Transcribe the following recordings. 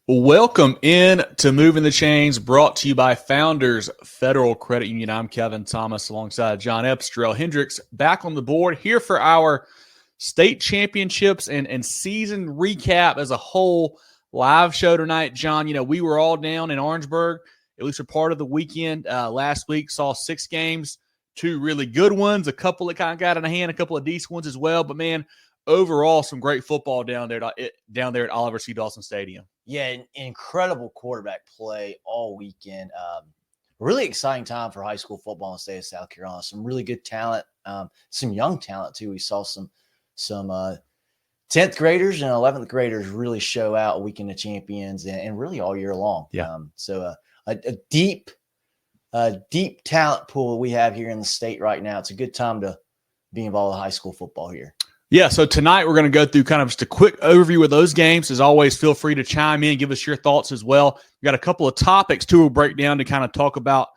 Welcome in to Moving the Chains, brought to you by Founders Federal Credit Union. I'm Kevin Thomas alongside John Epps, Jerel, Hendricks, back on the board here for our state championships and season recap as a whole live show tonight. John, we were all down in Orangeburg, at least for part of the weekend. Last week saw 6 games, 2 really good ones, a couple that kind of got in a hand, a couple of decent ones as well. But, man, overall, some great football down there at Oliver C. Dawson Stadium. Yeah, incredible quarterback play all weekend. Really exciting time for high school football in the state of South Carolina. Some really good talent, some young talent too. We saw some 10th graders and 11th graders really show out weekend of champions and really all year long. Yeah. So a deep talent pool we have here in the state right now. It's a good time to be involved in high school football here. Yeah, so tonight we're going to go through kind of just a quick overview of those games. As always, feel free to chime in, give us your thoughts as well. We've got a couple of topics, too, we'll break down to kind of talk about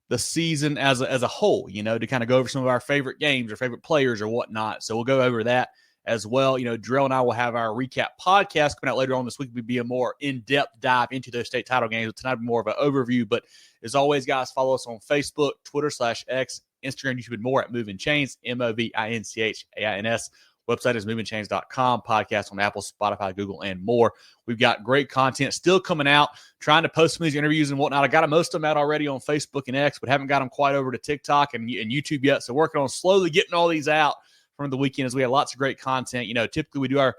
the season as a whole, to kind of go over some of our favorite games or favorite players or whatnot. So we'll go over that as well. Jerel and I will have our recap podcast coming out later on this week. We'll be a more in-depth dive into those state title games. But tonight will be more of an overview. But as always, guys, follow us on Facebook, Twitter/X, Instagram, YouTube, and more at Movin Chains, MOVINCHAINS. Website is movingchains.com, podcast on Apple, Spotify, Google, and more. We've got great content still coming out, trying to post some of these interviews and whatnot. I got most of them out already on Facebook and X, but haven't got them quite over to TikTok and YouTube yet. So working on slowly getting all these out from the weekend as we have lots of great content. Typically we do our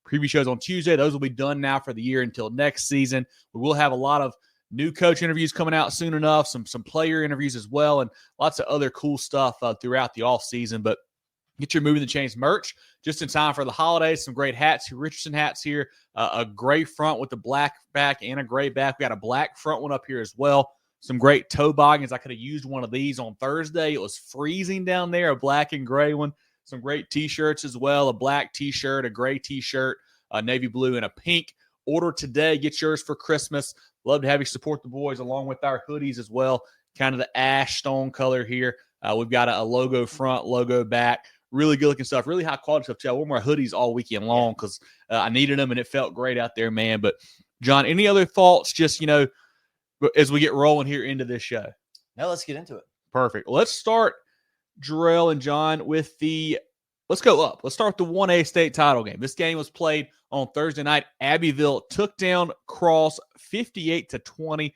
preview shows on Tuesday. Those will be done now for the year until next season. We will have a lot of new coach interviews coming out soon enough, some player interviews as well, and lots of other cool stuff throughout the off season. But get your Moving the Chains merch just in time for the holidays. Some great hats, Richardson hats here, a gray front with the black back and a gray back. We got a black front one up here as well. Some great toboggans. I could have used one of these on Thursday. It was freezing down there, a black and gray one. Some great T-shirts as well, a black T-shirt, a gray T-shirt, a navy blue, and a pink. Order today. Get yours for Christmas. Love to have you support the boys along with our hoodies as well. Kind of the ash stone color here. We've got a logo front, logo back. Really good looking stuff, really high quality stuff too. I wore my hoodies all weekend long because I needed them and it felt great out there, man. But John, any other thoughts just, as we get rolling here into this show? No, let's get into it. Perfect. Let's start, Jerel and John, with let's go up. Let's start with the 1A state title game. This game was played on Thursday night. Abbeville took down Cross 58-20.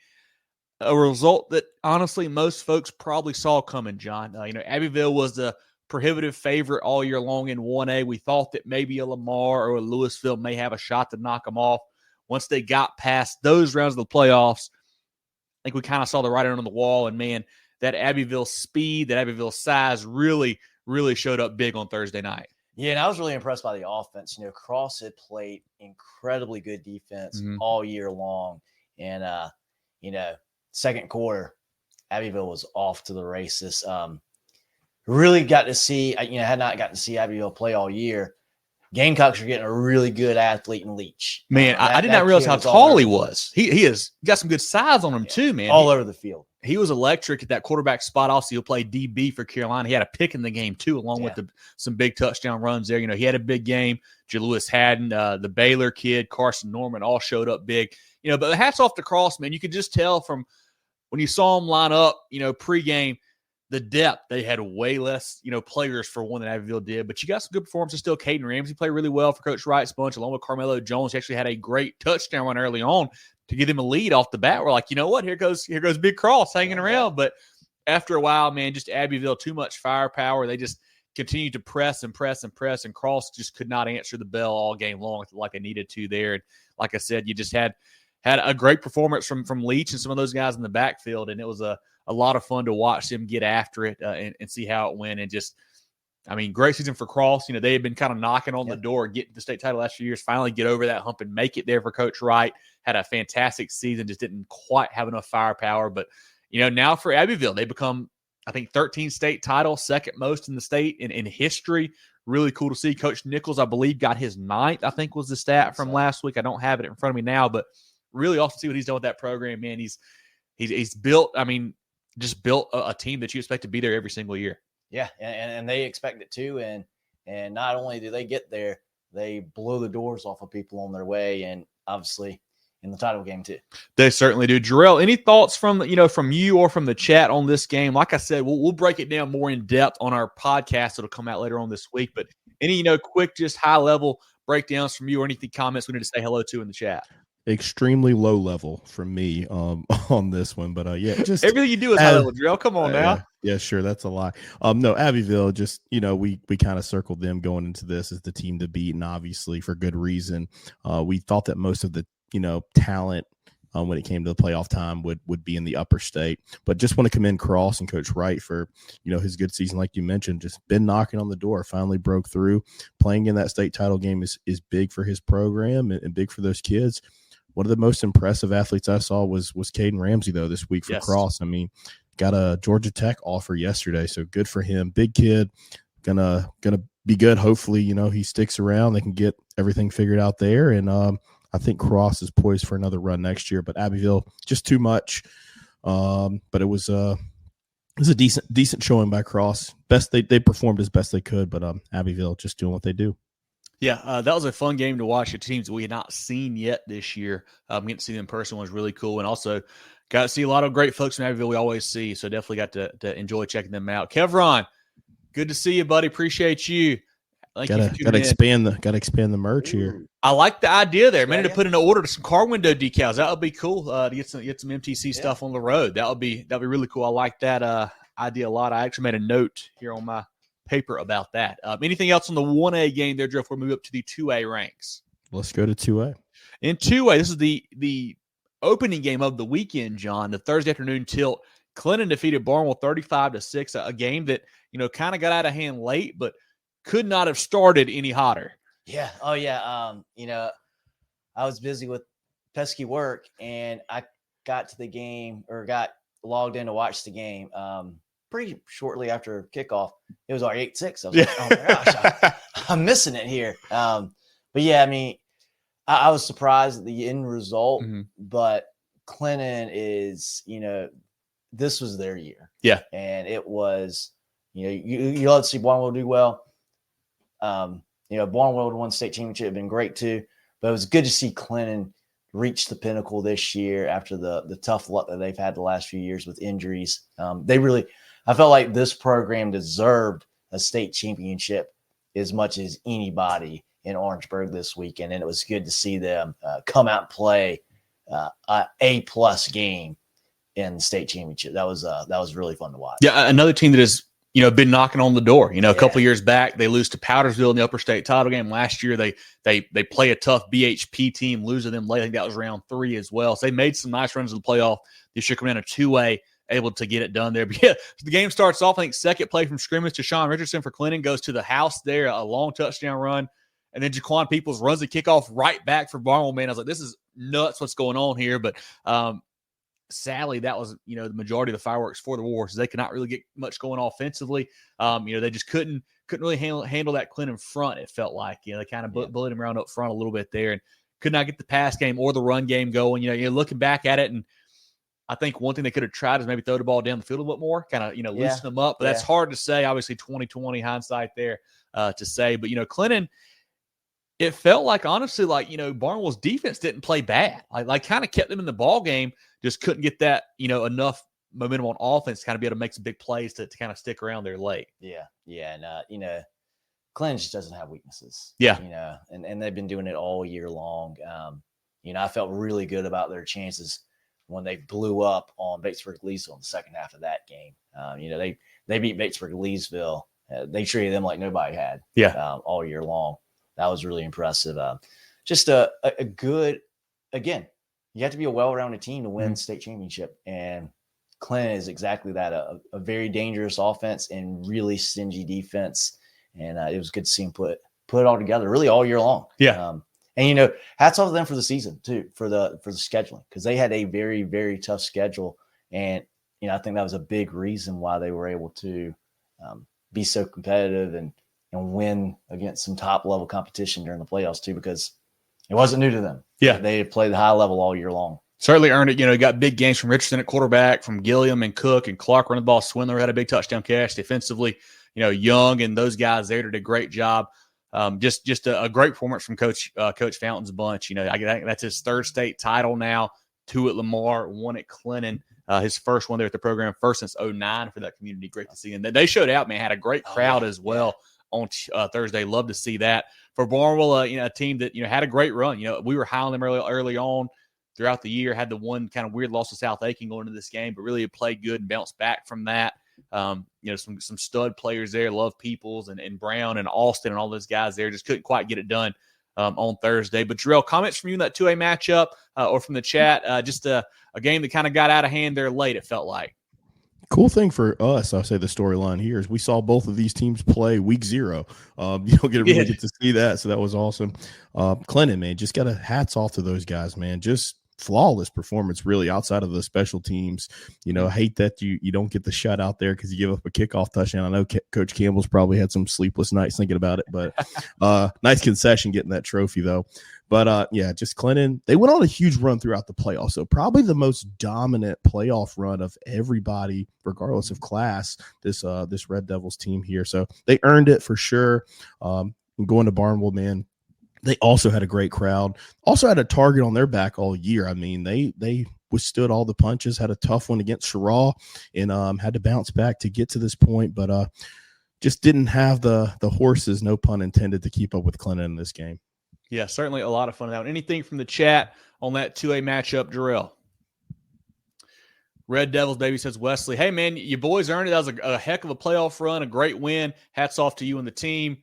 A result that honestly most folks probably saw coming, John. Abbeville was the prohibitive favorite all year long in 1A. We thought that maybe a Lamar or a Louisville may have a shot to knock them off. Once they got past those rounds of the playoffs, I think we kind of saw the writing on the wall. And, man, that Abbeville speed, that Abbeville size really, really showed up big on Thursday night. Yeah, and I was really impressed by the offense. Cross had played incredibly good defense all year long. And, second quarter, Abbeville was off to the races. Really got to see, had not gotten to see Abbeville play all year. Gamecocks are getting a really good athlete in Leach. Man, I did not realize how tall he was. He has got some good size on him too, man. All over the field. He was electric at that quarterback spot. Also, he'll play DB for Carolina. He had a pick in the game too, along with some big touchdown runs there. He had a big game. Jalewis Haddon, the Baylor kid, Carson Norman, all showed up big. But hats off to Cross, man. You could just tell from when you saw him line up, pregame, the depth. They had way less, players for one than Abbeville did. But you got some good performances still. Caden Ramsey played really well for Coach Wright's bunch, along with Carmelo Jones. He actually had a great touchdown run early on to give them a lead off the bat. We're like, you know what? Here goes Big Cross hanging around. But after a while, man, just Abbeville, too much firepower. They just continued to press and press and press, and Cross just could not answer the bell all game long like they needed to there. And like I said, you just had a great performance from Leach and some of those guys in the backfield, and it was a lot of fun to watch them get after it and see how it went. And just, great season for Cross. They had been kind of knocking on the door, getting the state title last few years, finally get over that hump and make it there for Coach Wright. Had a fantastic season, just didn't quite have enough firepower. But, now for Abbeville, they become, I think, 13 state titles, second most in the state in history. Really cool to see. Coach Nichols, I believe, got his 9th, I think was the stat from last week. I don't have it in front of me now, but really awesome to see what he's done with that program, man. He's built, just built a team that you expect to be there every single year. Yeah, and they expect it too. And not only do they get there, they blow the doors off of people on their way. And obviously, in the title game too. They certainly do. Jerel, any thoughts from you or from the chat on this game? Like I said, we'll break it down more in depth on our podcast. It'll come out later on this week. But any quick, just high level breakdowns from you or anything, comments we need to say hello to in the chat? Extremely low level from me on this one, but just everything you do is high level, Jerel. Come on now. Yeah, sure, that's a lie. No, Abbeville, just we kind of circled them going into this as the team to beat, and obviously for good reason. We thought that most of the talent when it came to the playoff time would be in the upper state, but just want to commend Cross and Coach Wright for his good season, like you mentioned, just been knocking on the door, finally broke through. Playing in that state title game is big for his program and big for those kids. One of the most impressive athletes I saw was Caden Ramsey, though, this week for Cross. I mean, got a Georgia Tech offer yesterday, so good for him. Big kid, gonna be good. Hopefully, he sticks around. They can get everything figured out there, and I think Cross is poised for another run next year. But Abbeville, just too much. But it was a decent showing by Cross. Best they performed as best they could, but Abbeville just doing what they do. Yeah, that was a fun game to watch. The teams that we had not seen yet this year. Getting to see them in person was really cool. And also got to see a lot of great folks from Abbeville we always see. So definitely got to enjoy checking them out. Kevron, good to see you, buddy. Appreciate you. Gotta expand the merch here. I like the idea there. Man, to put in an order to some car window decals. That would be cool to get some MTC stuff on the road. That'd be really cool. I like that idea a lot. I actually made a note here on my paper about that. Anything else on the 1A game there, Jeff? We'll move up to the 2A ranks. Let's go to 2A. In 2A, this is the opening game of the weekend, John. The Thursday afternoon tilt. Clinton defeated Barnwell 35-6. A game that kind of got out of hand late, but could not have started any hotter. Yeah. Oh yeah. I was busy with pesky work, and I got to the game or got logged in to watch the game. Pretty shortly after kickoff, it was already 8-6. I was like, oh my gosh, I'm missing it here. But yeah, I mean, I was surprised at the end result, but Clinton is, this was their year. Yeah. And it was, you love to see Barnwell do well. Barnwell won state championship, had been great too, but it was good to see Clinton reach the pinnacle this year after the tough luck that they've had the last few years with injuries. I felt like this program deserved a state championship as much as anybody in Orangeburg this weekend. And it was good to see them come out and play a A+ game in the state championship. That was really fun to watch. Yeah. Another team that has, been knocking on the door. A couple of years back, they lose to Powdersville in the upper state title game. Last year, they play a tough BHP team, lose to them late. I think that was round 3 as well. So they made some nice runs in the playoff. This year coming down to 2A, able to get it done there. But yeah, the game starts off, I think, second play from scrimmage to Sean Richardson for Clinton, goes to the house there, a long touchdown run. And then Jaquan Peoples runs the kickoff right back for Barnwell. Man, I was like, this is nuts what's going on here. But sadly, that was, the majority of the fireworks for the Warriors. They could not really get much going offensively. They just couldn't really handle that Clinton front, it felt like. They kind of bullied him around up front a little bit there and could not get the pass game or the run game going. You're looking back at it, and I think one thing they could have tried is maybe throw the ball down the field a little bit more, kind of, loosen them up. But that's hard to say. Obviously, 2020 hindsight there to say. But, Clinton, it felt like, honestly, Barnwell's defense didn't play bad. Like kind of kept them in the ball game, just couldn't get that, enough momentum on offense to kind of be able to make some big plays to kind of stick around there late. Yeah. Yeah. And, Clinton just doesn't have weaknesses. Yeah. And they've been doing it all year long. I felt really good about their chances when they blew up on Batesburg-Leesville in the second half of that game. They beat Batesburg-Leesville. They treated them like nobody had all year long. That was really impressive. Just a good, again, you have to be a well-rounded team to win state championship. And Clinton is exactly that, a very dangerous offense and really stingy defense. And it was good to see him put it all together really all year long. Yeah. And, hats off to them for the season too, for the scheduling, because they had a very, very tough schedule. And, I think that was a big reason why they were able to be so competitive and win against some top level competition during the playoffs too, because it wasn't new to them. Yeah. They had played the high level all year long. Certainly earned it. Got big games from Richardson at quarterback, from Gilliam and Cook and Clark running the ball. Swindler had a big touchdown catch defensively. Young and those guys there did a great job. Just a great performance from Coach Fountain's bunch. I think that's his third state title now. 2 at Lamar, 1 at Clinton. His first one there at the program, first since 2009 for that community. Great to see. And they showed out, man. Had a great crowd as well on Thursday. Love to see that. For Barnwell, a team that had a great run. We were high on them early on throughout the year. Had the one kind of weird loss to South Aiken going into this game, but really played good and bounced back from that. Some stud players there, Love Peoples and Brown and Austin and all those guys there just couldn't quite get it done on Thursday. But Jerel, comments from you in that 2A matchup or from the chat, just a game that kind of got out of hand there late, it felt like. Cool thing for us, I'll say the storyline here is we saw both of these teams play week 0. You don't get to see that, so that was awesome. Clinton, man, just got a hats off to those guys, man. Just flawless performance, really, outside of the special teams. I hate that you don't get the shutout there because you give up a kickoff touchdown. I know Coach Campbell's probably had some sleepless nights thinking about it, but nice concession getting that trophy, though. But, just Clinton, they went on a huge run throughout the playoffs. So probably the most dominant playoff run of everybody, regardless of class, this Red Devils team here. So they earned it for sure. Going to Barnwell, man, they also had a great crowd. Also had a target on their back all year. I mean, they withstood all the punches, had a tough one against Jerel, and had to bounce back to get to this point. But just didn't have the horses, no pun intended, to keep up with Clinton in this game. Yeah, certainly a lot of fun in that one. Anything from the chat on that 2A matchup, Jerel? Red Devils, baby, says Wesley. Hey, man, you boys earned it. That was a heck of a playoff run, a great win. Hats off to you and the team.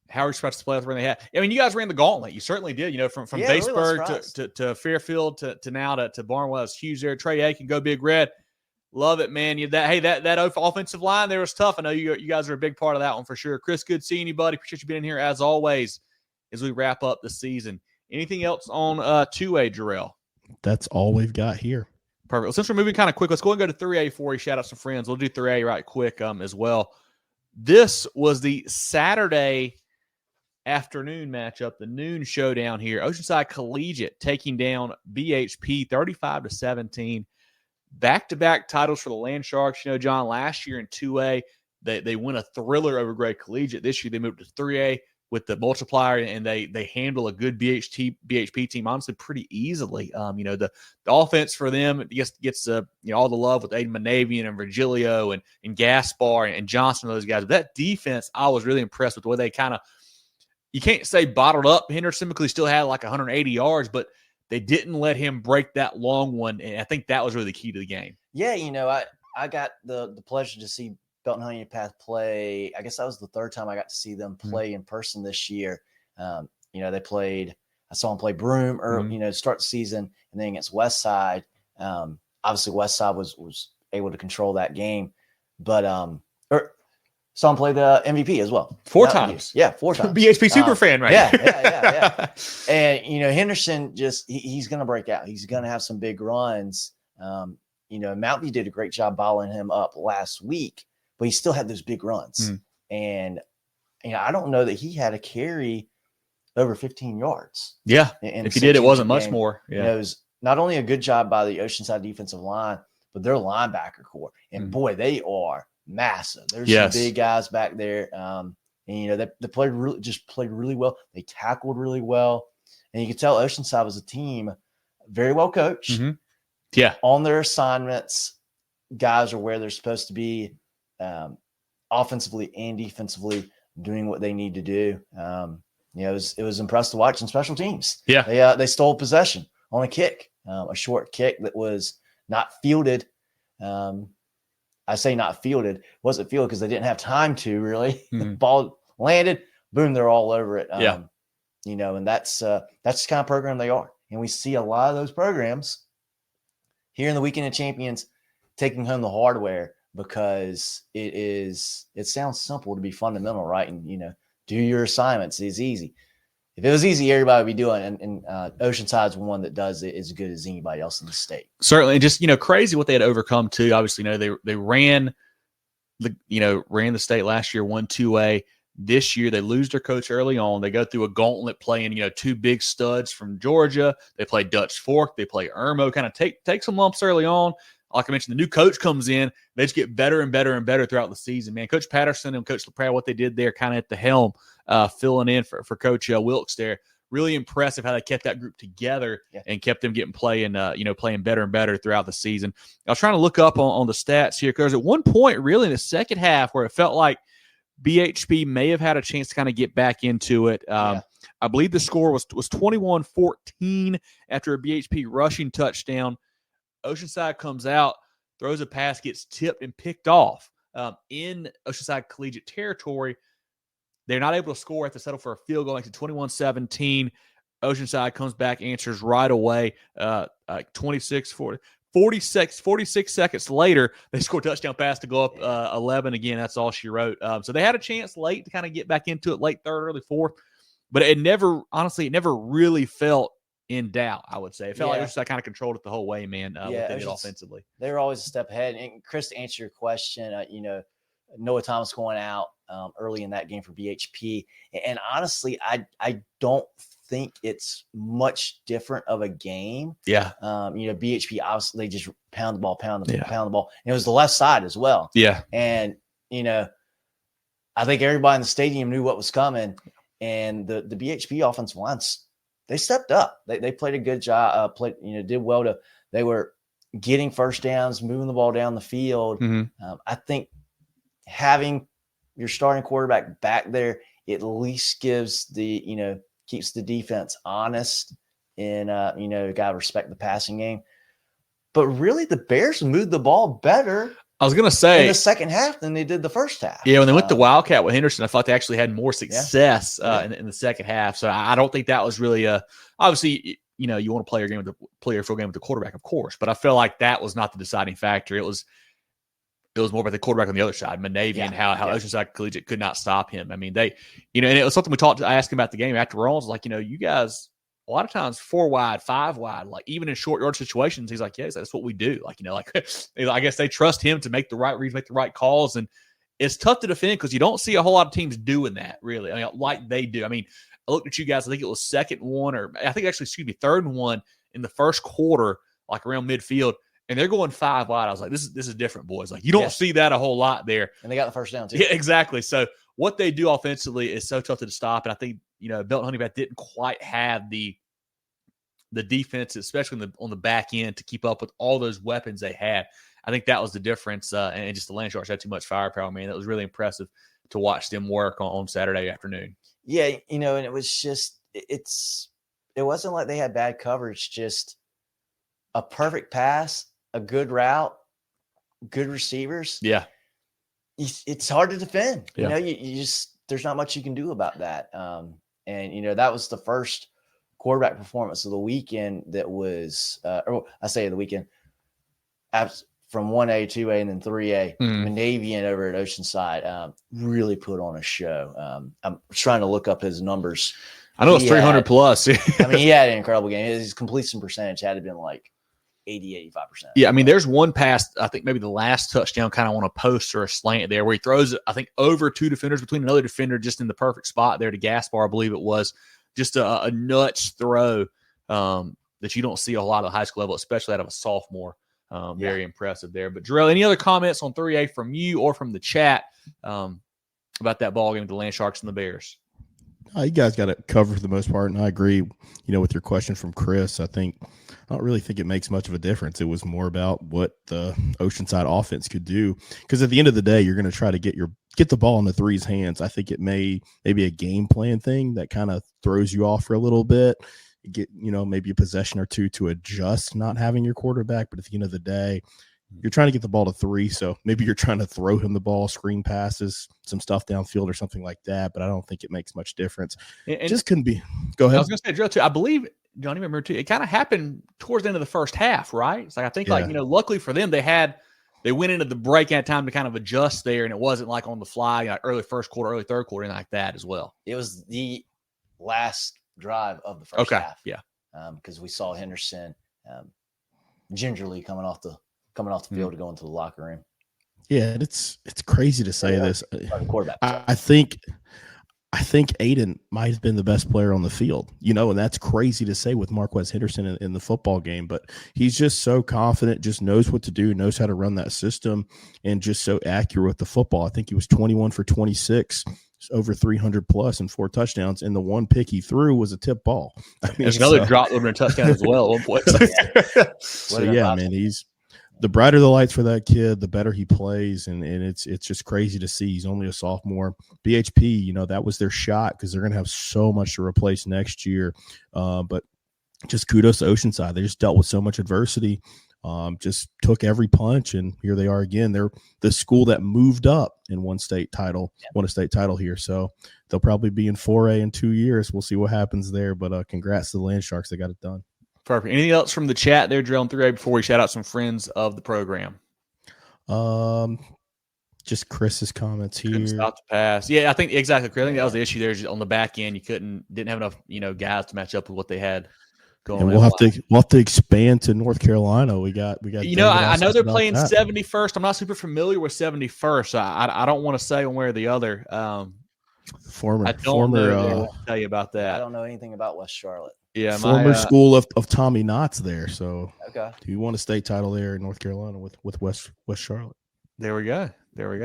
How are you supposed to play with run they had? I mean, you guys ran the gauntlet. You certainly did. From Batesburg really to Fairfield to now to Barnwell. It's huge there. Trey Aiken, go Big Red. Love it, man. That offensive line there was tough. I know you guys are a big part of that one for sure. Chris, good seeing you, buddy. Appreciate you being here as always as we wrap up the season. Anything else on 2A, Jerel? That's all we've got here. Perfect. Well, since we're moving kind of quick, let's go and go to 3A before we shout out some friends. We'll do 3A right quick as well. This was the Saturday afternoon matchup, the noon showdown here. Oceanside Collegiate taking down BHP 35-17. Back-to-back titles for the Land Sharks. John, last year in 2A, they win a thriller over Gray Collegiate. This year they moved to 3A with the multiplier, and they handle a good BHP team, honestly, pretty easily. The offense for them gets all the love with Aiden Monavian and Virgilio and Gaspar and Johnson and those guys. But that defense, I was really impressed with the way they kind of, you can't say bottled up. Henderson typically still had like 180 yards, but they didn't let him break that long one, and I think that was really the key to the game. Yeah, I got the pleasure to see Belton-Honea Path play. I guess that was the third time I got to see them play in person this year. They played. I saw them play Broome to start the season, and then against Westside. Obviously, Westside was able to control that game, but saw them play the MVP as well. 4 times. Yeah, 4 times. BHP super fan, right? Yeah. And Henderson he's going to break out. He's going to have some big runs. Mountain View did a great job balling him up last week, but he still had those big runs. And I don't know that he had a carry over 15 yards. Yeah. If he did, it wasn't much more. Yeah. It was not only a good job by the Oceanside defensive line, but their linebacker core. And boy, they are massive. There's some big guys back there. They played really well. They tackled really well. And you could tell Oceanside was a team very well coached. Yeah. On their assignments, guys are where they're supposed to be, offensively and defensively, doing what they need to do. It was impressive to watch in special teams. Yeah. They stole possession on a kick, a short kick that was not fielded. I say not fielded. It wasn't fielded because they didn't have time to really. Ball landed, boom, they're all over it. And that's the kind of program they are. And we see a lot of those programs here in the Weekend of Champions taking home the hardware because it sounds simple to be fundamental, right? And, do your assignments is easy. If it was easy, everybody would be doing it. And Oceanside's one that does it as good as anybody else in the state. Certainly. Just, crazy what they had overcome too. Obviously, they ran the state last year, 1-2A. This year, they lose their coach early on. They go through a gauntlet playing, 2 big studs from Georgia. They play Dutch Fork. They play Irmo, kind of take some lumps early on. Like I mentioned, the new coach comes in. They just get better and better and better throughout the season, man. Coach Patterson and Coach LaPrade, what they did there kind of at the helm filling in for Coach Wilkes there. Really impressive how they kept that group together and kept them playing better and better throughout the season. I was trying to look up on the stats here because at one point, really in the second half, where it felt like BHP may have had a chance to kind of get back into it. I believe the score was 21-14 after a BHP rushing touchdown. Oceanside comes out, throws a pass, gets tipped and picked off in Oceanside Collegiate territory. They're not able to score, have to settle for a field goal, makes it 21-17. Oceanside comes back, answers right away, 26-40. 46 seconds later, they score a touchdown pass to go up 11 again. That's all she wrote. So they had a chance late to kind of get back into it, late third, early fourth. But it never really felt in doubt, I would say. It felt like Oceanside kind of controlled it the whole way, man, what they did offensively. They were always a step ahead. And Chris, to answer your question, Noah Thomas going out early in that game for BHP. And honestly, I don't think it's much different of a game. Yeah. BHP, obviously, they just pound the ball. And it was the left side as well. Yeah. And, I think everybody in the stadium knew what was coming. And the BHP offensive lines, they stepped up. They played a good job, did well they were getting first downs, moving the ball down the field. Mm-hmm. I think having your starting quarterback back there at least gives keeps the defense honest and, got to respect the passing game. But really, the Bears moved the ball better. I was going to say in the second half than they did the first half. Yeah, when they went to Wildcat with Henderson, I thought they actually had more success in the second half. So I don't think that was really obviously, you want to play your full game with the quarterback, of course. But I feel like that was not the deciding factor. It was more about the quarterback on the other side, Monavian, how Oceanside Collegiate could not stop him. I mean, they, and it was something I asked him about the game after Rollins, like, you guys, a lot of times 4 wide, 5 wide, like even in short yard situations, he's like, yes, that's what we do. Like, I guess they trust him to make the right reads, make the right calls. And it's tough to defend because you don't see a whole lot of teams doing that, really. I mean, like they do. I mean, I looked at you guys, I think it was 2nd and 1, or I think actually, 3rd and 1 in the first quarter, like around midfield. And they're going 5 wide. I was like, this is different, boys. Like, you don't see that a whole lot there. And they got the first down, too. Yeah, exactly. So what they do offensively is so tough to stop. And I think, Belton-Honea didn't quite have the defense, especially on the back end, to keep up with all those weapons they had. I think that was the difference. And just the Land Sharks had too much firepower, man. It was really impressive to watch them work on Saturday afternoon. Yeah, and it was just it wasn't like they had bad coverage, just a perfect pass, a good route, good receivers. Yeah. It's hard to defend. Yeah. You just there's not much you can do about that. And that was the first quarterback performance of the weekend that was the weekend from 1A, 2A, and then 3A. Monavian over at Oceanside really put on a show. I'm trying to look up his numbers. I know it's 300 plus. I mean, he had an incredible game. His completion percentage had to been like 80, 85%. Yeah, I mean, there's one pass, I think maybe the last touchdown, kind of on a post or a slant there, where he throws it, I think, over 2 defenders, between another defender, just in the perfect spot there to Gaspar, I believe it was. Just a nuts throw that you don't see a lot at the high school level, especially out of a sophomore. Very impressive there. But, Jerel, any other comments on 3A from you or from the chat about that ball game with the Land Sharks and the Bears? You guys got it covered for the most part, and I agree, with your question from Chris. I don't really think it makes much of a difference. It was more about what the Oceanside offense could do, because at the end of the day, you're going to try to get the ball in the three's hands. I think it maybe a game plan thing that kind of throws you off for a little bit. Get maybe a possession or two to adjust not having your quarterback, but at the end of the day, you're trying to get the ball to 3, so maybe you're trying to throw him the ball, screen passes, some stuff downfield or something like that, but I don't think it makes much difference. It just couldn't be. Go ahead. I was going to say, Jerel, too, I believe, Johnny, remember, too, it kind of happened towards the end of the first half, right? It's like, I think, luckily for them, they went into the break at time to kind of adjust there, and it wasn't like on the fly, early first quarter, early third quarter, and like that as well. It was the last drive of the first half. Yeah. Because we saw Henderson gingerly coming off the field to go into the locker room. Yeah, it's crazy to say this. Quarterback. I think Aiden might have been the best player on the field, and that's crazy to say with Marquez Henderson in the football game, but he's just so confident, just knows what to do, knows how to run that system, and just so accurate with the football. I think he was 21 for 26, over 300 plus and 4 touchdowns. And the one pick he threw was a tip ball. There's another drop over a touchdown as well at one point. So yeah, man, he's the brighter the lights for that kid, the better he plays. And it's just crazy to see. He's only a sophomore. BHP, that was their shot because they're going to have so much to replace next year. But just kudos to Oceanside. They just dealt with so much adversity. Just took every punch, and here they are again. They're the school that moved up and won a state title here. So they'll probably be in 4A in 2 years. We'll see what happens there. But congrats to the Land Sharks. They got it done. Perfect. Anything else from the chat there, Jerel, in 3A before we shout out some friends of the program? Just Chris's comments here. Couldn't stop the pass. Yeah, I think exactly. I think that was the issue there. On the back end, you didn't have enough, guys to match up with what they had. And we'll have to expand to North Carolina. We got. I know they're playing 71st. I'm not super familiar with 71st. I don't want to say one way or the other. I don't know tell you about that. I don't know anything about West Charlotte. Yeah, former school of Tommy Knott's there. So okay, do you want a state title there in North Carolina with West Charlotte? There we go.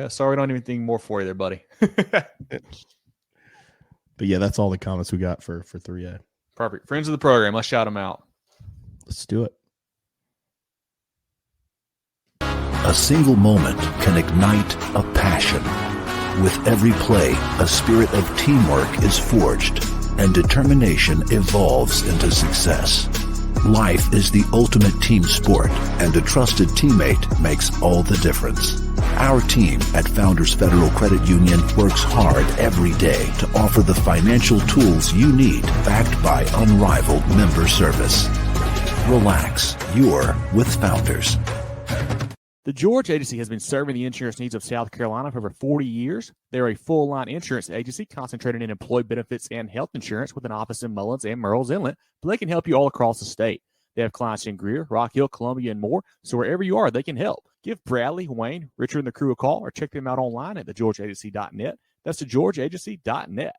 Sorry, we don't have anything more for you there, buddy. But yeah, that's all the comments we got for 3A. Perfect. Friends of the program, let's shout them out. Let's do it. A single moment can ignite a passion. With every play, a spirit of teamwork is forged, and determination evolves into success. Life is the ultimate team sport, and a trusted teammate makes all the difference. Our team at Founders Federal Credit Union works hard every day to offer the financial tools you need, backed by unrivaled member service. Relax, you're with Founders. The George Agency has been serving the insurance needs of South Carolina for over 40 years. They're a full-line insurance agency concentrated in employee benefits and health insurance with an office in Mullins and Murrells Inlet, but they can help you all across the state. They have clients in Greer, Rock Hill, Columbia, and more, so wherever you are, they can help. Give Bradley, Wayne, Richard, and the crew a call or check them out online at thegeorgeagency.net. That's thegeorgeagency.net.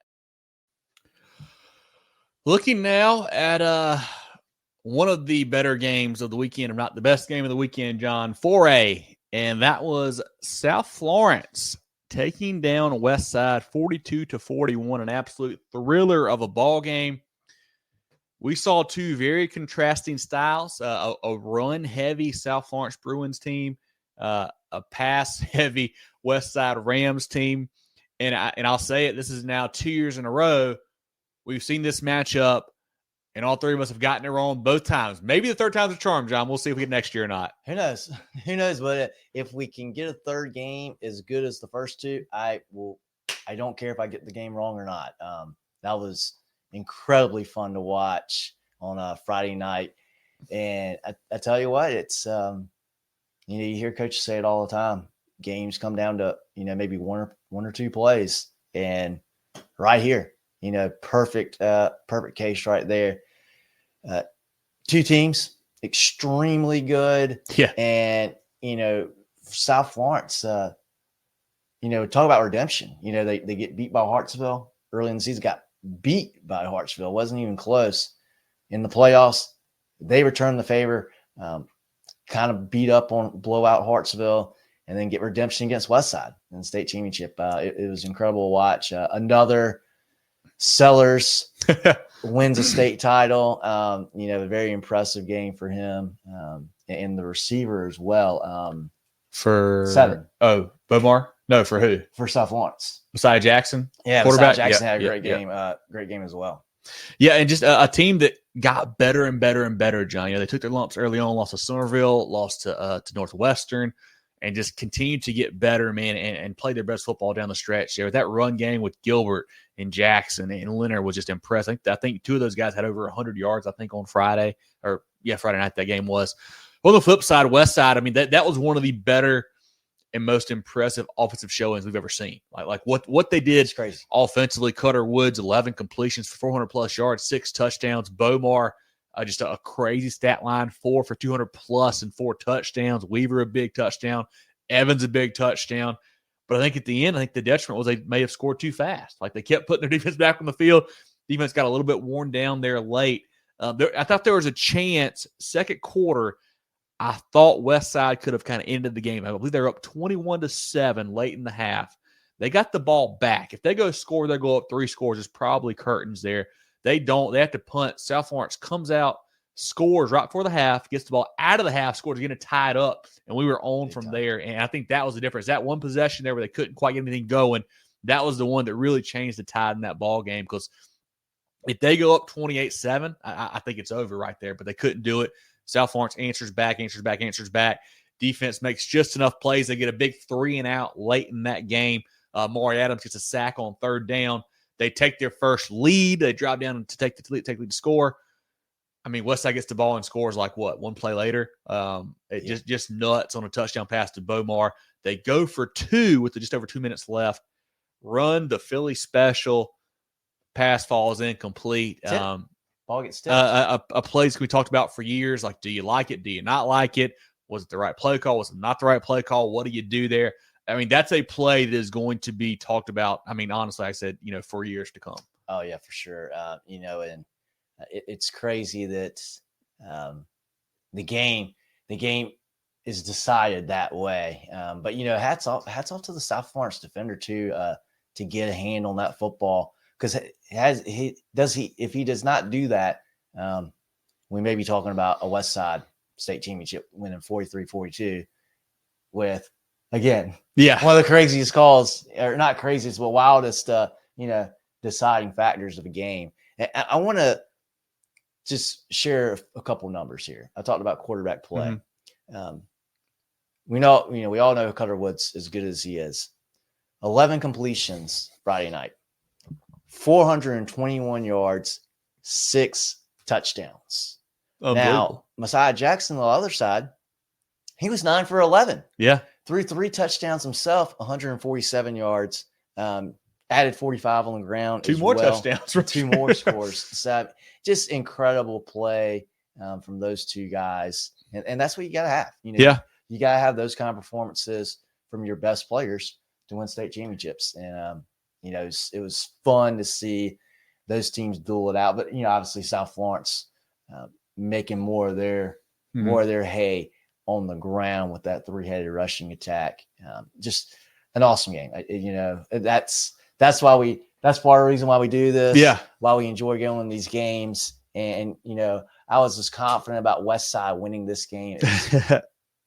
Looking now at one of the better games of the weekend, if not the best game of the weekend, John, 4A, and that was South Florence taking down Westside 42-41, an absolute thriller of a ball game. We saw two very contrasting styles, a run-heavy South Florence Bruins team, a pass-heavy Westside Rams team. And I'll say it, this is now 2 years in a row. We've seen this matchup, and all three of us have gotten it wrong both times. Maybe the third time's a charm, John. We'll see if we get next year or not. Who knows? Who knows? But if we can get a third game as good as the first two, I don't care if I get the game wrong or not. That was incredibly fun to watch on a Friday night. And I tell you what, it's, you hear coaches say it all the time. Games come down to, maybe one or two plays. And right here, perfect case right there. Two teams, extremely good. Yeah. And, South Florence, talk about redemption. They get beat by Hartsville early in the season, got beat by Hartsville, wasn't even close. In the playoffs, they return the favor, kind of beat up on blowout Hartsville, and then get redemption against Westside in the state championship. It was incredible to watch. Another Sellers wins a state title. A very impressive game for him, and the receiver as well. For 7. Oh, Bomar? No, for who? For South Lawrence. Messiah Jackson? Yeah, quarterback. Messiah Jackson had a great game. Great game as well. Yeah, and just a team that got better and better and better, John. They took their lumps early on, lost to Summerville, lost to Northwestern, and just continued to get better, man, and play their best football down the stretch there. That run game with Gilbert and Jackson and Leonard was just impressive. I think two of those guys had over 100 yards, on Friday. Friday night that game was. On the flip side, Westside, that was one of the better and most impressive offensive showings we've ever seen. Like what they did offensively. Cutter Woods, 11 completions for 400-plus yards, 6 touchdowns. Bomar, just a crazy stat line, 4 for 200-plus and 4 touchdowns. Weaver, a big touchdown. Evans, a big touchdown. But I think at the end, the detriment was they may have scored too fast. They kept putting their defense back on the field. Defense got a little bit worn down there late. I thought there was a chance, second quarter, I thought Westside could have kind of ended the game. I believe they were up 21-7 late in the half. They got the ball back. If they go score, they go up 3 scores. It's probably curtains there. They don't. They have to punt. South Florence comes out, scores right before the half, gets the ball out of the half, scores, getting it tied up, and we were on from there. And I think that was the difference. That one possession there where they couldn't quite get anything going, that was the one that really changed the tide in that ball game, because if they go up 28-7, I think it's over right there. But they couldn't do it. South Florence answers back. Defense makes just enough plays. They get a big 3-and-out late in that game. Maury Adams gets a sack on 3rd down. They take their first lead. They drive down to take the lead to score. I mean, Westside gets the ball and scores like what, 1 play later? Just nuts on a touchdown pass to Bomar. They go for 2 with just over 2 minutes left. Run the Philly special. Pass falls incomplete. Ball gets tipped. A play we talked about for years. Like, do you like it? Do you not like it? Was it the right play call? Was it not the right play call? What do you do there? I mean, that's a play that is going to be talked about. I mean, honestly, I said, for years to come. Oh yeah, for sure. And it's crazy that the game is decided that way. But hats off to the South Florence defender too, to get a hand on that football, because if he does not do that, we may be talking about a Westside state championship winning 43-42 with, again, one of the craziest calls, or not craziest, but wildest, deciding factors of a game. And I want to just share a couple numbers here. I talked about quarterback play. Mm-hmm. We all know Cutter Woods as good as he is. 11 completions Friday night, 421 yards, 6 touchdowns. Now, Messiah Jackson on the other side, he was 9 for 11. Yeah. Threw 3 touchdowns himself, 147 yards, added 45 on the ground. 2 more touchdowns. 2 more scores. So just incredible play from those 2 guys. And that's what you got to have. You got to have those kind of performances from your best players to win state championships. And, it was fun to see those teams duel it out. But, obviously South Florence making more of their hay on the ground with that 3-headed rushing attack. Just an awesome game. That's part of the reason why we do this. Yeah. Why we enjoy going to these games. And, I was just confident about Westside winning this game as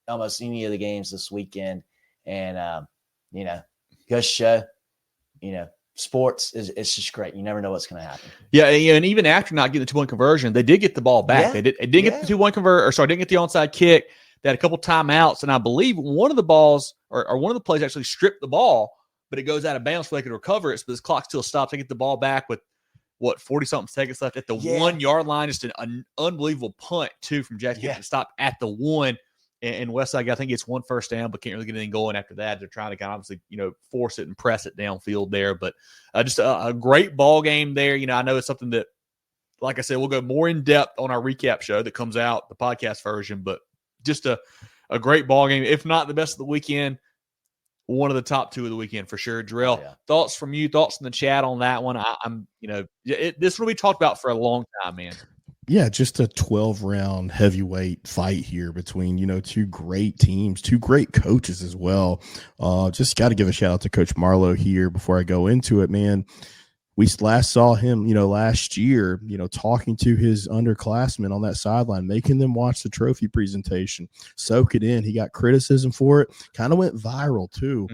almost any of the games this weekend. And, just show, sports it's just great. You never know what's going to happen. Yeah. And even after not getting the 2-point conversion, they did get the ball back. Yeah. They didn't get the 2-point didn't get the onside kick. They had a couple timeouts. And I believe one of the balls or one of the plays actually stripped the ball, but it goes out of bounds so they could recover it. So this clock still stops. They get the ball back with 40-something seconds left at the 1-yard line. Just an unbelievable punt too from Jack to stop at the 1. And Westside, I think, gets 1 first down, but can't really get anything going after that. They're trying to kind of obviously, force it and press it downfield there. But just a great ball game there. I know it's something that, like I said, we'll go more in depth on our recap show that comes out, the podcast version. But just a great ball game, if not the best of the weekend, one of the top 2 of the weekend for sure. Jerel, thoughts from you, thoughts in the chat on that one? This will be talked about for a long time, man. Yeah, just a 12-round heavyweight fight here between, 2 great teams, 2 great coaches as well. Just got to give a shout out to Coach Marlowe here before I go into it, man. We last saw him, last year, talking to his underclassmen on that sideline, making them watch the trophy presentation, soak it in. He got criticism for it, kind of went viral too,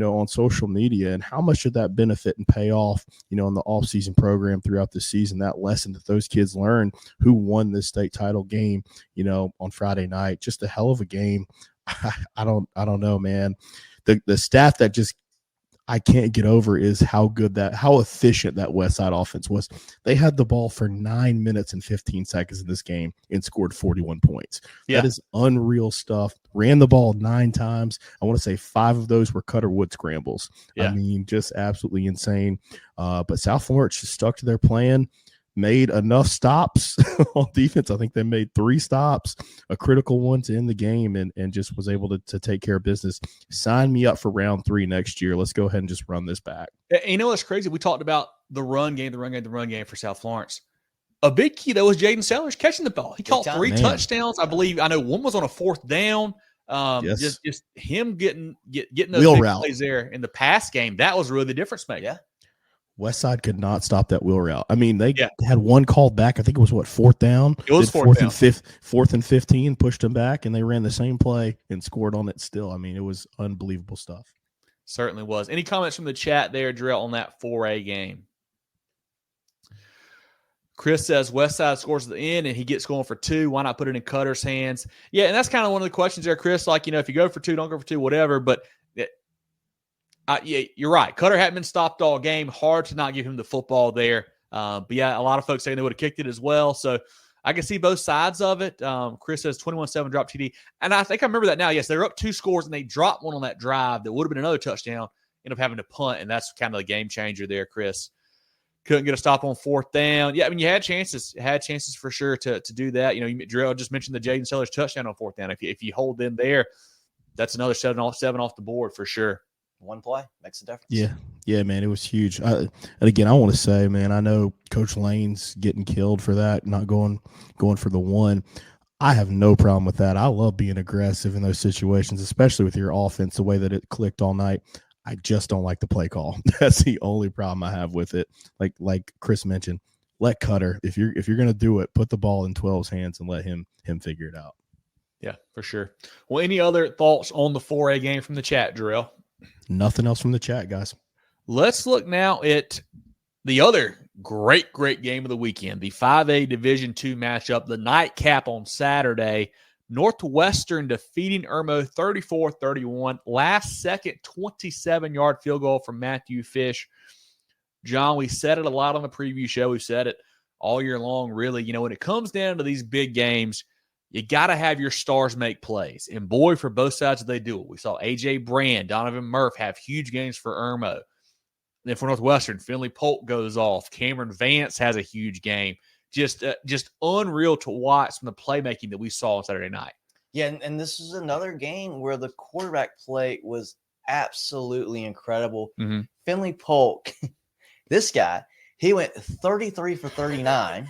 on social media. And how much did that benefit and pay off, in the offseason program throughout the season, that lesson that those kids learned who won this state title game, on Friday night. Just a hell of a game. I don't know, man. The stat that just I can't get over is how efficient that Westside offense was. They had the ball for 9 minutes and 15 seconds in this game and scored 41 points. Yeah. That is unreal stuff. Ran the ball 9 times. I want to say 5 of those were Cutter Wood scrambles. Yeah. I mean, just absolutely insane. But South Florence just stuck to their plan, made enough stops on defense. I think they made 3 stops, a critical one to end the game, and just was able to take care of business. Sign me up for round 3 next year. Let's go ahead and just run this back. What's crazy? We talked about the run game for South Florence. A big key, though, was Jaden Sellers catching the ball. He caught 3 touchdowns. I know one was on a 4th down. Yes. Just him getting those Wheel big route. plays there in the pass game. That was really the difference maker. Yeah. Westside could not stop that wheel route. I mean, they Yeah. had one called back. I think it was fourth down. It was Did fourth down. fourth and 15, pushed them back, and they ran the same play and scored on it still. I mean, it was unbelievable stuff. Certainly was. Any comments from the chat there, Jerel, on that 4A game? Chris says Westside scores at the end and he gets going for 2. Why not put it in Cutter's hands? Yeah, and that's kind of one of the questions there, Chris. Like, if you go for 2, don't go for 2, whatever. But yeah, you're right. Cutter hadn't been stopped all game. Hard to not give him the football there. But yeah, a lot of folks saying they would have kicked it as well. So I can see both sides of it. Chris says 21-7 drop TD. And I think I remember that now. Yes, they were up 2 scores and they dropped one on that drive that would have been another touchdown. End up having to punt, and that's kind of the game changer there, Chris. Couldn't get a stop on 4th down. Yeah, I mean, you had chances. For sure to do that. Jerel just mentioned the Jaden Sellers touchdown on 4th down. If you hold them there, that's another 7 off the board for sure. One play makes a difference. Yeah, man, it was huge. And again, I want to say, man, I know Coach Lane's getting killed for that, not going for the 1. I have no problem with that. I love being aggressive in those situations, especially with your offense, the way that it clicked all night. I just don't like the play call. That's the only problem I have with it. Like Chris mentioned, let Cutter, if you're going to do it, put the ball in 12's hands and let him figure it out. Yeah, for sure. Well, any other thoughts on the 4A game from the chat, Jerel? Nothing else from the chat, guys. Let's look now at the other great game of the weekend, the 5A Division II matchup, the nightcap on Saturday. Northwestern defeating Irmo 34-31. Last second 27-yard field goal from Matthew Fish. John, we said it a lot on the preview show. We've said it all year long, really. When it comes down to these big games, you got to have your stars make plays. And boy, for both sides, they do it. We saw A.J. Brand, Donovan Murph have huge games for Irmo. Then for Northwestern, Finley Polk goes off. Cameron Vance has a huge game. Just unreal to watch from the playmaking that we saw on Saturday night. Yeah, and this is another game where the quarterback play was absolutely incredible. Mm-hmm. Finley Polk, this guy, he went 33 for 39,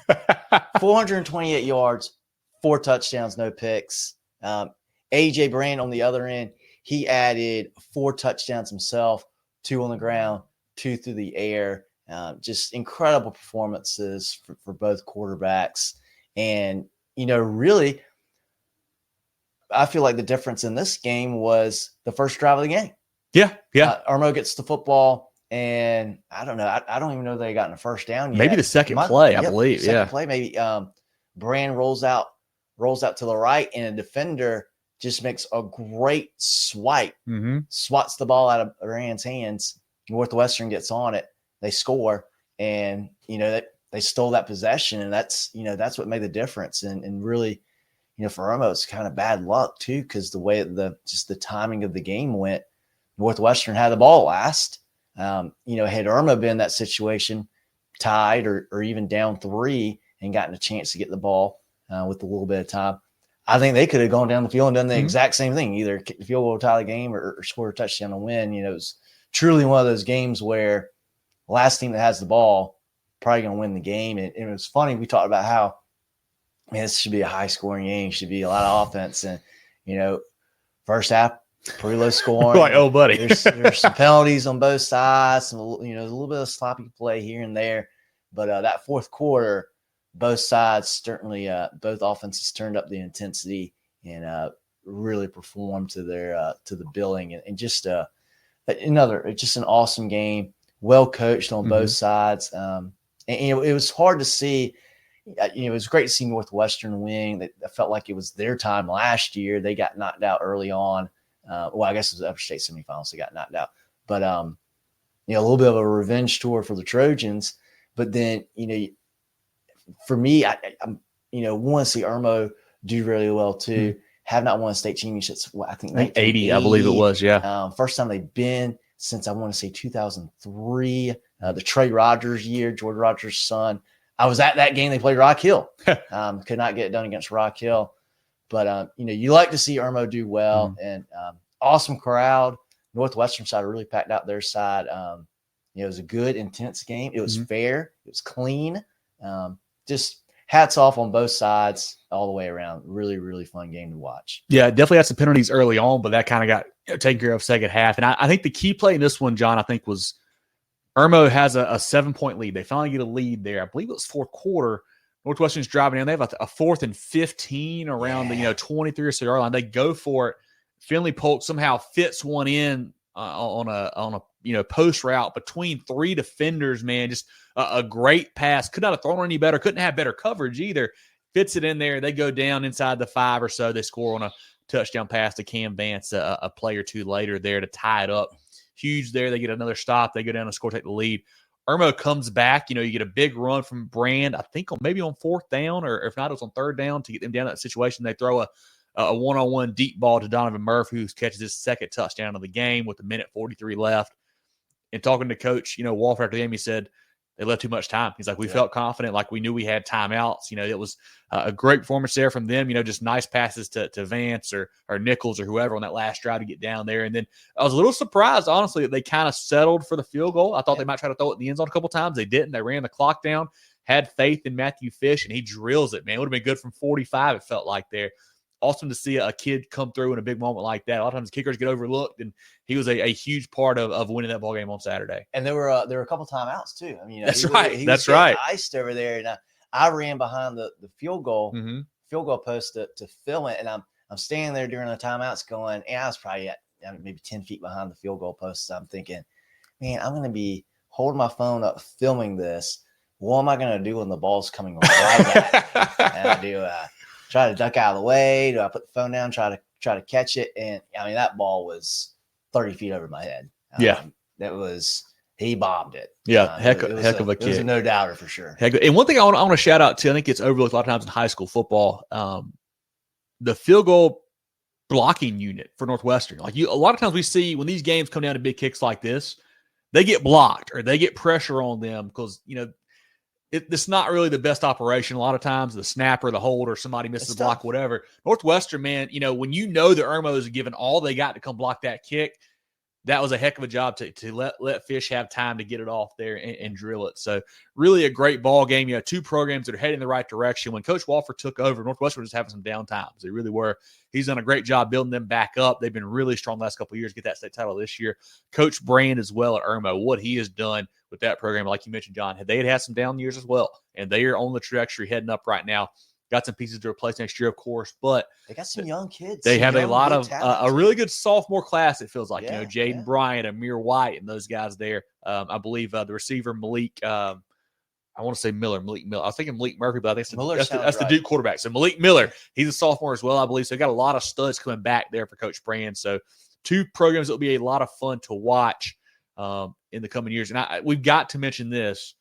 428 yards, 4 touchdowns, no picks. A.J. Brand on the other end, he added 4 touchdowns himself, 2 on the ground, 2 through the air. Just incredible performances for both quarterbacks. And, really, I feel like the difference in this game was the first drive of the game. Yeah. Irmo gets the football, and I don't know. I don't even know they got in a first down yet. Maybe the second play, I believe. Second play, maybe. Brand rolls out to the right, and a defender just makes a great swipe, swats the ball out of Rand's hands. Northwestern gets on it. They score, and they stole that possession, and that's what made the difference. And really, for Irmo, it's kind of bad luck too, because the way the timing of the game went, Northwestern had the ball last. Had Irmo been in that situation, tied or even down 3 and gotten a chance to get the ball with a little bit of time, I think they could have gone down the field and done the exact same thing, either kick the field goal, tie the game, or score a touchdown to win. It was truly one of those games where last team that has the ball probably going to win the game. And it was funny. We talked about how, this should be a high scoring game, should be a lot of offense. And, first half, pretty low scoring. Like, oh, buddy. there's some penalties on both sides. Some, a little bit of sloppy play here and there. But that fourth quarter, both sides certainly, both offenses turned up the intensity and really performed to the billing. And just an awesome game. Well coached on both sides. And it was hard to see. It was great to see Northwestern win. I felt like it was their time last year. They got knocked out early on. I guess it was Upper State semifinals. They got knocked out. But, a little bit of a revenge tour for the Trojans. But then, for me, I want to see Irmo do really well too. Have not won a state championships. I think 80, I believe it was. Yeah. First time they've been since I want to say 2003, the Trey Rogers year, George Rogers' son. I was at that game. They played Rock Hill. Could not get it done against Rock Hill. But, you like to see Irmo do well. And awesome crowd. Northwestern side really packed out their side. It was a good, intense game. It was fair. It was clean. Just hats off on both sides all the way around. Really, really fun game to watch. Yeah, definitely had some penalties early on, but that kind of got taken care of second half. And I think the key play in this one, John, I think was Irmo has a 7-point lead. They finally get a lead there. I believe it was fourth quarter. Northwestern's driving in. They have a 4th and 15 around the 23 or so yard line. They go for it. Finley Polk somehow fits one in on a post route between 3 defenders. Man, just a great pass. Could not have thrown any better. Couldn't have better coverage either. Fits it in there. They go down inside the 5 or so. They score on a touchdown pass to Cam Vance a play or two later there to tie it up. Huge there. They get another stop. They go down and score, take the lead. Irmo comes back. You get a big run from Brand, I think maybe on 4th down, or if not, it was on 3rd down to get them down in that situation. They throw a one-on-one deep ball to Donovan Murphy, who catches his second touchdown of the game with 1:43 left. And talking to Coach, Walter after the game, he said they left too much time. He's like, we felt confident, like we knew we had timeouts. It was a great performance there from them. Just nice passes to Vance or Nichols or whoever on that last drive to get down there. And then I was a little surprised, honestly, that they kind of settled for the field goal. I thought they might try to throw it in the end zone a couple times. They didn't. They ran the clock down, had faith in Matthew Fish, and he drills it, man. It would have been good from 45, it felt like there. Awesome to see a kid come through in a big moment like that. A lot of times kickers get overlooked, and he was a huge part of winning that ball game on Saturday. And there were a couple timeouts too. I mean, that's right. He was iced over there, and I ran behind the field goal post to fill it, and I'm standing there during the timeouts going, and I was probably at maybe 10 feet behind the field goal post. So I'm thinking, man, I'm going to be holding my phone up filming this. What am I going to do when the ball's coming right at me? And I do try to duck out of the way. Do I put the phone down, try to catch it? And I mean, that ball was 30 feet over my head. He bombed it. Yeah, heck of a kid. It was a no doubter for sure. And one thing I want to shout out to, I think it's overlooked a lot of times in high school football, the field goal blocking unit for Northwestern. Like a lot of times we see when these games come down to big kicks like this, they get blocked or they get pressure on them because it's not really the best operation. A lot of times the snapper, the holder, somebody misses the block, whatever. Northwestern, man, when the Irmos are given all they got to come block that kick, that was a heck of a job to let Fish have time to get it off there and drill it. So really a great ball game. You have two programs that are heading in the right direction. When Coach Walford took over, Northwestern was just having some down times. They really were. He's done a great job building them back up. They've been really strong the last couple of years to get that state title this year. Coach Brand as well at Irmo, what he has done with that program, like you mentioned, John, they had some down years as well, and they are on the trajectory heading up right now. Got some pieces to replace next year, of course, but they got some young kids. They have a lot of a really good sophomore class. It feels like Jaden Bryant, Amir White, and those guys there. I believe the receiver Malik. I want to say Malik Miller. I was thinking Malik Murphy, but I think that's the Duke quarterback. So Malik Miller, he's a sophomore as well, I believe. So they got a lot of studs coming back there for Coach Brand. So two programs that will be a lot of fun to watch in the coming years. And we've got to mention this.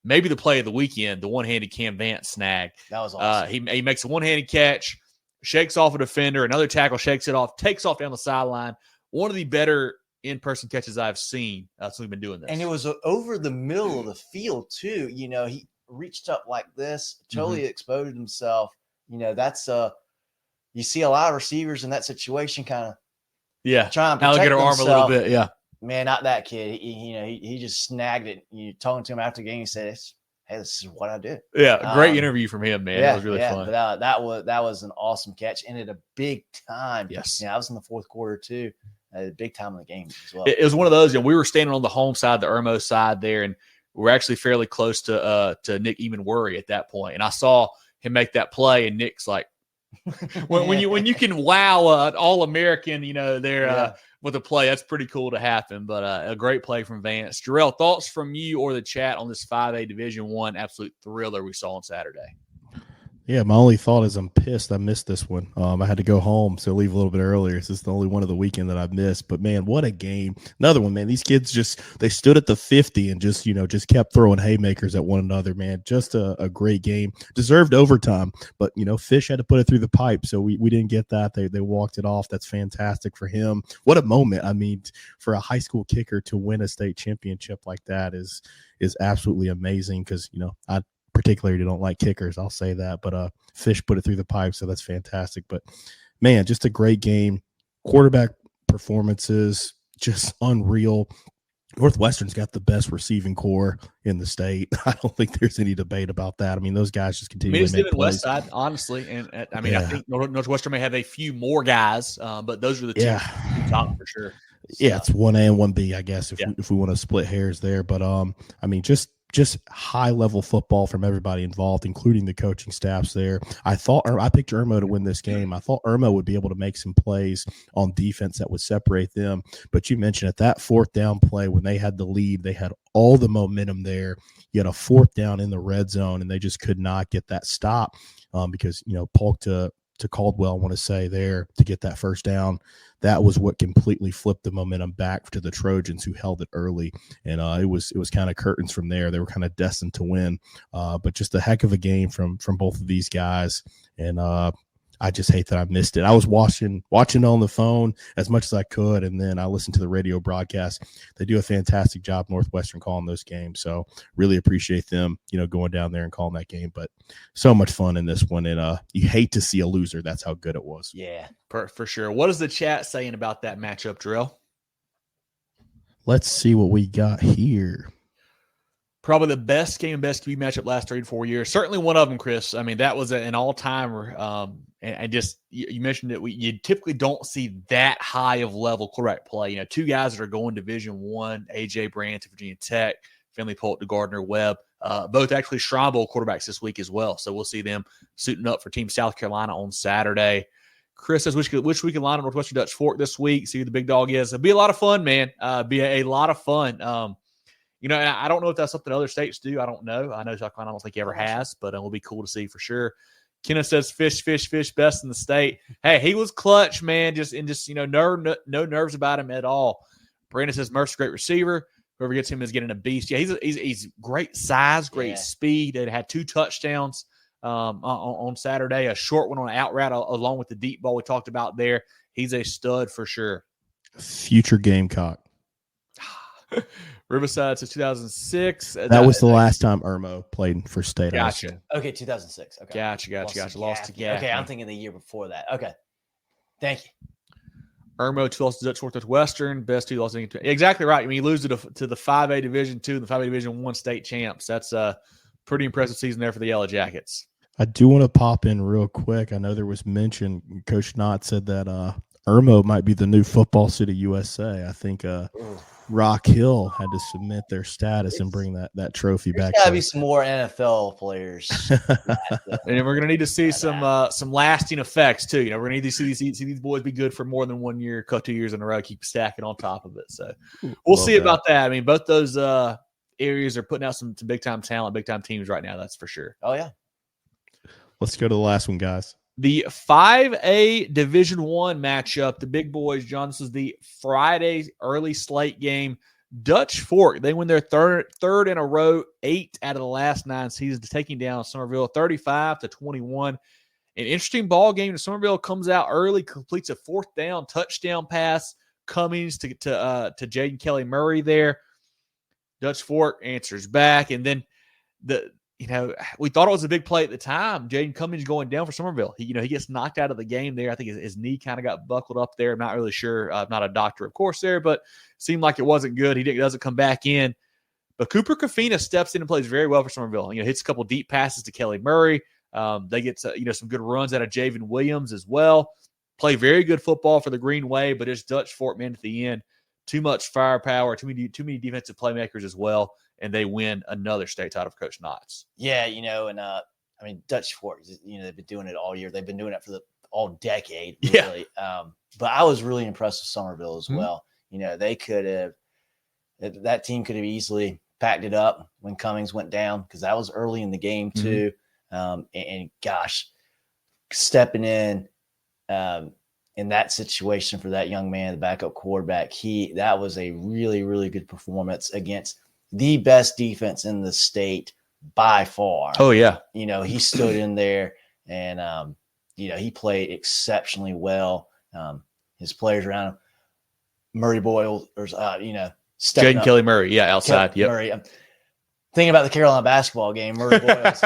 Maybe the play of the weekend, the one-handed Cam Vance snag. That was awesome. He makes a one-handed catch, shakes off a defender, another tackle shakes it off, takes off down the sideline. One of the better in-person catches I've seen since we've been doing this. And it was over the middle of the field, too. He reached up like this, totally exposed himself. That's you see a lot of receivers in that situation kind of trying to protect alligator arm a little bit, Man, not that kid. He just snagged it. You talking to him after the game, he said, "Hey, this is what I do." Yeah, great interview from him, man. It was really fun. But that was an awesome catch, and at a big time. Yes, I was in the fourth quarter too. At a big time in the game as well. It was one of those. We were standing on the home side, the Irmo side there, and we're actually fairly close to Nick Eamon-Worry at that point. And I saw him make that play, and Nick's like, when you can wow an All-American, with a play, that's pretty cool to happen. But a great play from Vance. Jerel, thoughts from you or the chat on this 5A Division I absolute thriller we saw on Saturday? Yeah, my only thought is I'm pissed I missed this one. I had to go home, so leave a little bit earlier. This is the only one of the weekend that I've missed. But, man, what a game. Another one, man. These kids they stood at the 50 and just kept throwing haymakers at one another, man. Just a great game. Deserved overtime, but, Fish had to put it through the pipe, so we didn't get that. They walked it off. That's fantastic for him. What a moment. I mean, for a high school kicker to win a state championship like that is absolutely amazing because, I particularly don't like kickers, I'll say that, but Fish put it through the pipe, so that's fantastic. But man, just a great game. Quarterback performances just unreal. Northwestern's got the best receiving core in the state. I don't think there's any debate about that. I mean, those guys just continue to make plays. Westside, honestly, and I mean, I think Northwestern may have a few more guys, but those are the two top for sure. Yeah, it's 1A and 1B, I guess, if we want to split hairs there. But I mean, just high level football from everybody involved, including the coaching staffs there. I picked Irmo to win this game. I thought Irmo would be able to make some plays on defense that would separate them. But you mentioned at that fourth down play when they had the lead, they had all the momentum there. You had a fourth down in the red zone, and they just could not get that stop because, Polk to Caldwell, I want to say there to get that first down. That was what completely flipped the momentum back to the Trojans, who held it early. And it was kind of curtains from there. They were kind of destined to win, but just a heck of a game from both of these guys. And I just hate that I missed it. I was watching on the phone as much as I could, and then I listened to the radio broadcast. They do a fantastic job, Northwestern, calling those games. So really appreciate them, going down there and calling that game. But so much fun in this one, and you hate to see a loser. That's how good it was. Yeah, for sure. What is the chat saying about that matchup, Jerel? Let's see what we got here. Probably the best game, best QB matchup last 3 to 4 years. Certainly one of them, Chris. I mean, that was an all-timer. And just you mentioned that you typically don't see that high of level quarterback play. Two guys that are going Division I, A.J. Brandt to Virginia Tech, Finley Polk to Gardner-Webb, both actually Shrine Bowl quarterbacks this week as well. So we'll see them suiting up for Team South Carolina on Saturday. Chris says, which we can line up Northwestern Dutch Fork this week, see who the big dog is. It'll be a lot of fun, man. Be a lot of fun. And I don't know if that's something other states do. I don't know. I know South Carolina, I don't think he ever has, but it'll be cool to see for sure. Kenneth says, fish, best in the state. Hey, he was clutch, man. Just no nerves about him at all. Brandon says, Murph's a great receiver. Whoever gets him is getting a beast. Yeah, he's great size, great speed. It had 2 touchdowns on Saturday, a short one on an out route along with the deep ball we talked about there. He's a stud for sure. Future Gamecock. Riverside since 2006. That was the last time Irmo played for state. Gotcha. Okay, 2006. Okay. Gotcha. Lost to Gaffney. Okay, I'm thinking the year before that. Okay. Thank you. Irmo, 2 losses to Dutch Northwestern. Best 2 losses. Exactly right. I mean, you lose to the 5A Division II and the 5A Division I state champs. That's a pretty impressive season there for the Yellow Jackets. I do want to pop in real quick. I know there was mention, Coach Knott said that Irmo might be the new Football City USA. I think Rock Hill had to submit their status and bring that trophy back. There's got to be some more NFL players. And we're going to need to see some lasting effects, too. We're going to need to see these boys be good for more than 1 year, 2 years in a row, keep stacking on top of it. So we'll see about that. I mean, both those areas are putting out some big-time talent, big-time teams right now, that's for sure. Oh, yeah. Let's go to the last one, guys. The 5A Division I matchup, the big boys, John, this is the Friday early slate game. Dutch Fork, they win their third in a row, 8 out of the last 9 seasons, taking down Summerville 35-21. An interesting ball game. Summerville comes out early, completes a 4th down touchdown pass. Cummings to Jaden Kelly Murray there. Dutch Fork answers back, and then we thought it was a big play at the time. Jaden Cummings going down for Summerville. He gets knocked out of the game there. I think his knee kind of got buckled up there. I'm not really sure. I'm not a doctor, of course, there, but seemed like it wasn't good. He doesn't come back in. But Cooper Kafina steps in and plays very well for Summerville. Hits a couple deep passes to Kelly Murray. They get some good runs out of Javen Williams as well. Play very good football for the Green Wave, but it's Dutch Fork, man, at the end. Too much firepower, too many defensive playmakers as well. And they win another state title for Coach Knotts. Yeah, and Dutch Fork, they've been doing it all year. They've been doing it for all decade, really. Yeah. But I was really impressed with Summerville as well. They could have – that team could have easily packed it up when Cummings went down because that was early in the game too. And gosh, stepping in that situation for that young man, the backup quarterback, that was a really, really good performance against – the best defense in the state by far. Oh, yeah. He stood in there and, he played exceptionally well. His players around him, Murray Boyle, Jaden Kelly Murray, outside. Yep. Murray. I'm thinking about the Carolina basketball game. Murray Boyles,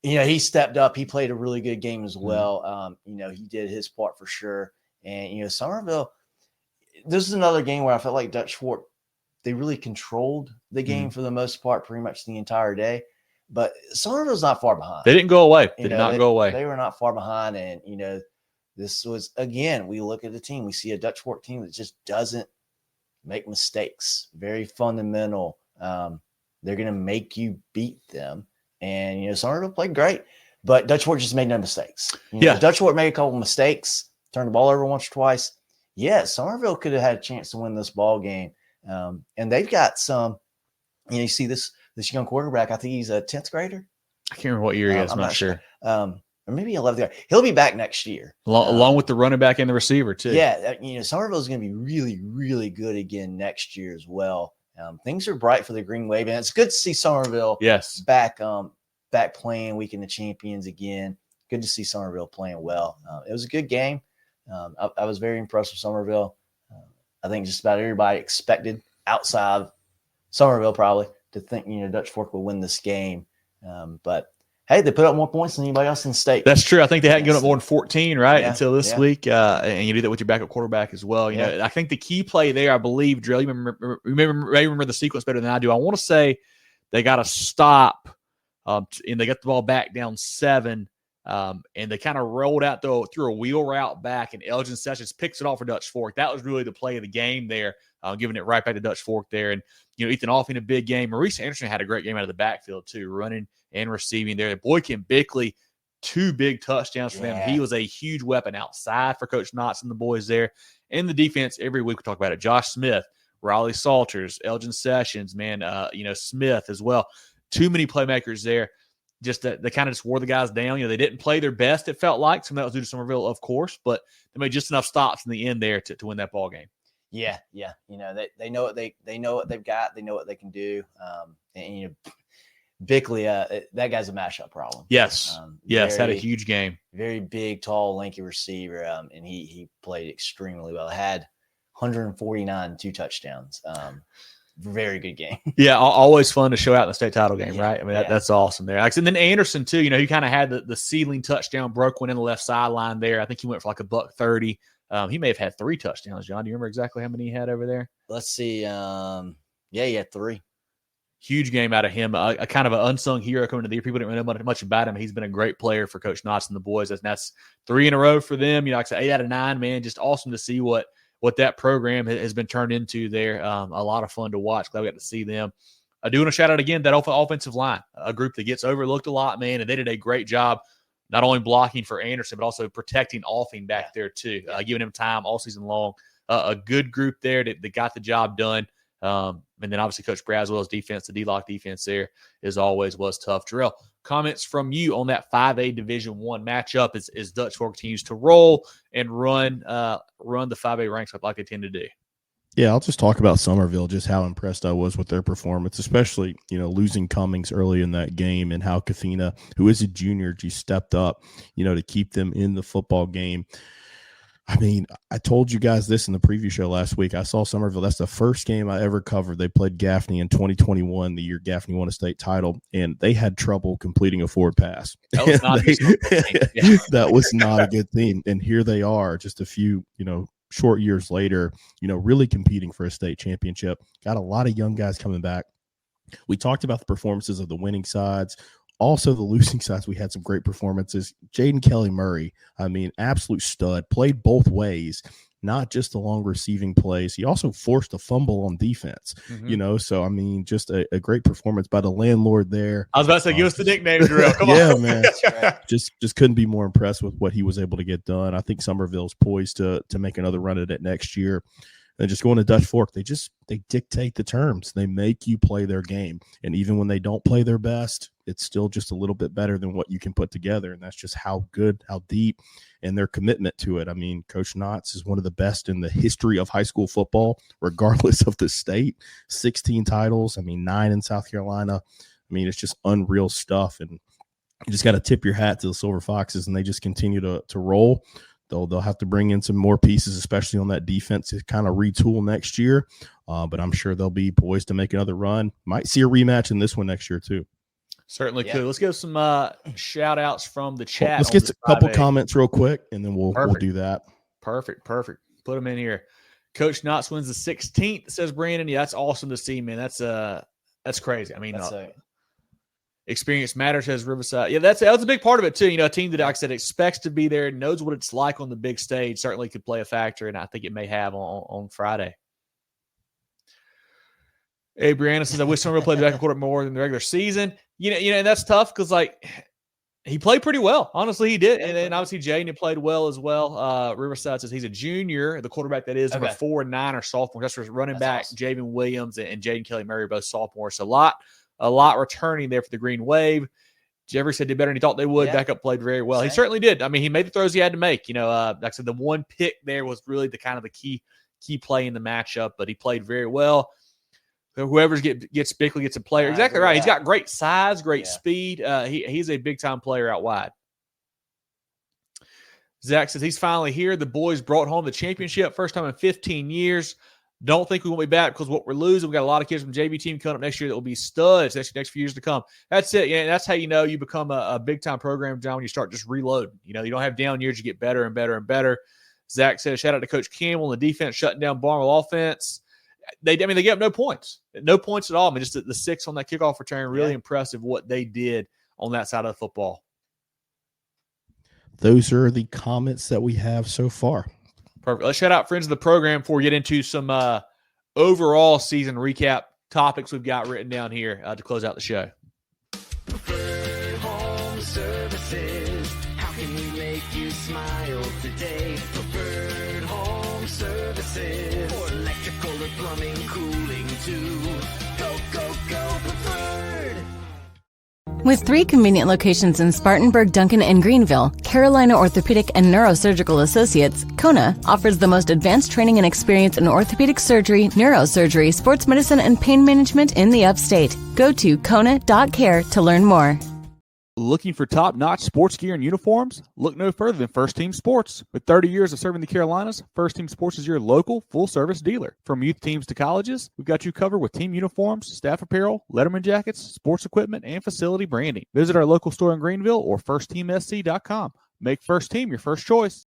he stepped up. He played a really good game as well. He did his part for sure. And, Summerville, this is another game where I felt like Dutch Fork they really controlled the game for the most part, pretty much the entire day. But Summerville's not far behind. They didn't go away. They did not go away. They were not far behind. And, this was, again, we look at the team. We see a Dutch Fork team that just doesn't make mistakes. Very fundamental. They're going to make you beat them. And, Summerville played great. But Dutch Fork just made no mistakes. Dutch Fork made a couple mistakes, turned the ball over once or twice. Yeah, Summerville could have had a chance to win this ball game. And they've got some, you see this young quarterback, I think he's a 10th grader. I can't remember what year he is. I'm not sure. Or maybe 11th grader. He'll be back next year. Along with the running back and the receiver, too. Yeah, Summerville is going to be really, really good again next year as well. Things are bright for the Green Wave, and it's good to see Summerville back playing Weekend of Champions again. Good to see Summerville playing well. It was a good game. I was very impressed with Summerville. I think just about everybody expected outside of Summerville probably to think, Dutch Fork will win this game. But hey, they put up more points than anybody else in the state. That's true. I think they hadn't given up more than 14, right, until this week. And you do that with your backup quarterback as well. I think the key play there, I believe, Jerel, you may remember the sequence better than I do. I want to say they got a stop, and they got the ball back down 7. And they kind of rolled out through a wheel route back, and Elgin Sessions picks it off for Dutch Fork. That was really the play of the game there, giving it right back to Dutch Fork there. And, Ethan Off in a big game. Maurice Anderson had a great game out of the backfield, too, running and receiving there. Boykin Bickley, 2 big touchdowns for them. He was a huge weapon outside for Coach Knotts and the boys there. And the defense, every week we talk about it. Josh Smith, Riley Salters, Elgin Sessions, Smith as well. Too many playmakers there. Just they kind of just wore the guys down. They didn't play their best, it felt like. Some of that was due to Summerville, of course, but they made just enough stops in the end there to win that ball game. Yeah. They know what they know what they've got. They know what they can do. And Bickley, that guy's a mashup problem. Yes, had a huge game. Very big, tall, lanky receiver, and he played extremely well. Had 149, 2 touchdowns. Very good game. Yeah, always fun to show out in the state title game, right? I mean, that's awesome there. And then Anderson, too, he kind of had the ceiling touchdown, broke one in the left sideline there. I think he went for like $130. He may have had 3 touchdowns, John. Do you remember exactly how many he had over there? Let's see. He had 3. Huge game out of him. A kind of an unsung hero coming to the year. People didn't really know much about him. He's been a great player for Coach Knotts and the boys. That's 3 in a row for them. Like I said, 8 out of 9, man. Just awesome to see what that program has been turned into there. A lot of fun to watch. Glad we got to see them. I do want to shout out again that offensive line, a group that gets overlooked a lot, man, and they did a great job not only blocking for Anderson, but also protecting Alfing back there too, giving him time all season long. A good group there that got the job done. And then obviously Coach Braswell's defense, the D-Lock defense there, as always, was tough. Jerel, comments from you on that 5A Division I matchup as Dutch Fork continues to roll and run the 5A ranks like they tend to do. Yeah, I'll just talk about Summerville, just how impressed I was with their performance, especially, losing Cummings early in that game and how Kathina, who is a junior, just stepped up, to keep them in the football game. I mean, I told you guys this in the preview show last week. I saw Summerville. That's the first game I ever covered. They played Gaffney in 2021, the year Gaffney won a state title, and they had trouble completing a forward pass. That was not that was not a good thing. And here they are, just a few, short years later, really competing for a state championship. Got a lot of young guys coming back. We talked about the performances of the winning sides. Also, the losing sides, we had some great performances. Jaden Kelly Murray, absolute stud, played both ways, not just the long receiving plays. He also forced a fumble on defense, so, just a great performance by the landlord there. I was about to say, give us the nickname, Jerel. Come on. Yeah, man. Just couldn't be more impressed with what he was able to get done. I think Summerville's poised to make another run at it next year. And just going to Dutch Fork, they dictate the terms. They make you play their game. And even when they don't play their best, it's still just a little bit better than what you can put together. And that's just how good, how deep, and their commitment to it. Coach Knotts is one of the best in the history of high school football, regardless of the state. 16 titles, 9 in South Carolina. It's just unreal stuff. And you just got to tip your hat to the Silver Foxes, and they just continue to roll. They'll have to bring in some more pieces, especially on that defense, to kind of retool next year. But I'm sure they'll be poised to make another run. Might see a rematch in this one next year, too. Certainly could. Let's give some shout-outs from the chat. Let's get a couple comments real quick, and then we'll do that. Perfect. Put them in here. Coach Knotts wins the 16th, says Brandon. Yeah, that's awesome to see, man. That's crazy. I mean, experience matters, says Riverside. Yeah, that was a big part of it, too. You know, a team that, like I said, expects to be there, knows what it's like on the big stage, certainly could play a factor, and I think it may have on Friday. Hey, Brianna says, I wish Summerville played the back quarter more than the regular season. You know, and that's tough because, like, he played pretty well. Honestly, he did. And then obviously Jaden played well as well. Riverside says he's a junior. The quarterback that is number 4 and 9 are sophomores. That's for running back awesome. Javen Williams and Jaden Kelly Murray are both sophomores. So a lot returning there for the Green Wave. Jeffrey said did better than he thought they would. Backup played very well. Same. He certainly did. I mean, he made the throws he had to make. You know, like I said, the one pick there was really the kind of the key play in the matchup, but he played very well. Whoever gets Bickley gets a player. Exactly right. He's got great size, great speed. He's a big-time player out wide. Zach says he's finally here. The boys brought home the championship. First time in 15 years. Don't think we won't be back because what we're losing, we got a lot of kids from JV team coming up next year that will be studs next few years to come. That's it. Yeah, that's how you know you become a big-time program, John, when you start just reloading. You know, you don't have down years. You get better and better and better. Zach says, shout out to Coach Campbell and the defense shutting down Barnwell offense. They gave up no points. No points at all. I mean, just the 6 on that kickoff return, really impressive what they did on that side of the football. Those are the comments that we have so far. Perfect. Let's shout out friends of the program before we get into some overall season recap topics we've got written down here to close out the show. Preferred Home Services. How can we make you smile today? Preferred Home Services. For electrical or plumbing, cooling too. Go, go, go, Preferred. With 3 convenient locations in Spartanburg, Duncan, and Greenville, Carolina Orthopedic and Neurosurgical Associates, CONA, offers the most advanced training and experience in orthopedic surgery, neurosurgery, sports medicine, and pain management in the upstate. Go to CONA.care to learn more. Looking for top-notch sports gear and uniforms? Look no further than First Team Sports. With 30 years of serving the Carolinas, First Team Sports is your local full-service dealer. From youth teams to colleges, we've got you covered with team uniforms, staff apparel, Letterman jackets, sports equipment, and facility branding. Visit our local store in Greenville or firstteamsc.com. Make First Team your first choice.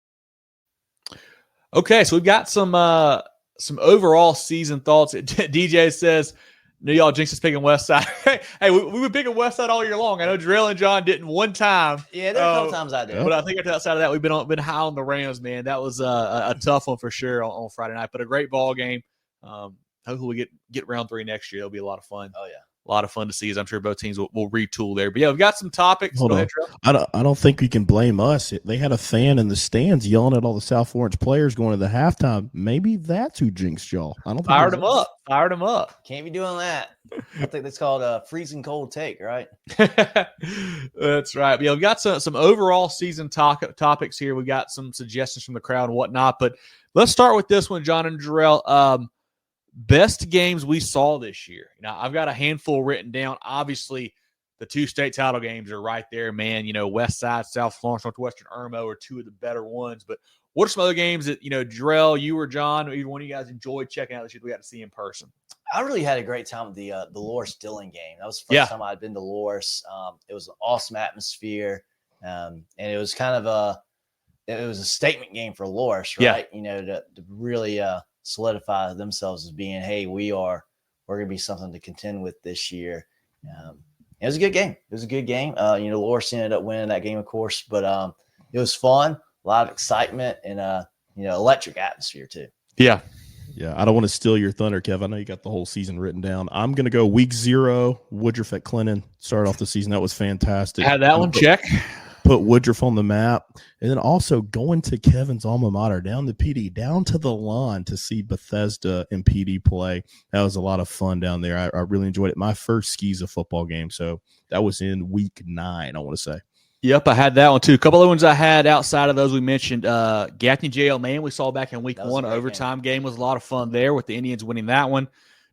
Okay, so we've got some overall season thoughts. DJ says, no, y'all jinx is picking Westside. Hey, we were picking Westside all year long. I know Jerel and John didn't one time. Yeah, there are a couple times I did. But I think outside of that, we've been high on the Rams, man. That was a tough one for sure on Friday night, but a great ball game. Hopefully we get round 3 next year. It'll be a lot of fun. Oh, yeah. A lot of fun to see, as I'm sure both teams will retool there. But, yeah, we've got some topics. Hold on. I don't think you can blame us. They had a fan in the stands yelling at all the South Florence players going to the halftime. Maybe that's who jinxed y'all. I don't think Fired them up. Can't be doing that. I think that's called a freezing cold take, right? That's right. Yeah, we've got some overall season topics here. We got some suggestions from the crowd and whatnot. But let's start with this one, John and Jerel. Best games we saw this year. Now, I've got a handful written down. Obviously, the 2 state title games are right there, man. You know, Westside, South Florence, Northwestern, Irmo are 2 of the better ones. But what are some other games that, you know, Jerel, you or John, or either one of you guys enjoyed checking out this year that we got to see in person? I really had a great time with the Loras-Dillon game. That was the first time I'd been to Loras. It was an awesome atmosphere, and it was kind of a statement game for Loras, right? Yeah. You know, to really solidify themselves as being, hey, we're going to be something to contend with this year. It was a good game. You know, Loras ended up winning that game, of course, but it was fun, a lot of excitement, and you know, electric atmosphere too. Yeah. Yeah, I don't want to steal your thunder, Kev. I know you got the whole season written down. I'm going to go week 0, Woodruff at Clinton. Started off the season. That was fantastic. Had that one check. Put Woodruff on the map. And then also going to Kevin's alma mater, down to PD, down to the lawn to see Bethesda and PD play. That was a lot of fun down there. I really enjoyed it. My first SCHSFB football game. So that was in week 9, I want to say. Yep, I had that one too. A couple of ones I had outside of those we mentioned. Gaffney JL, man, we saw back in week 1. Overtime game was a lot of fun there with the Indians winning that one.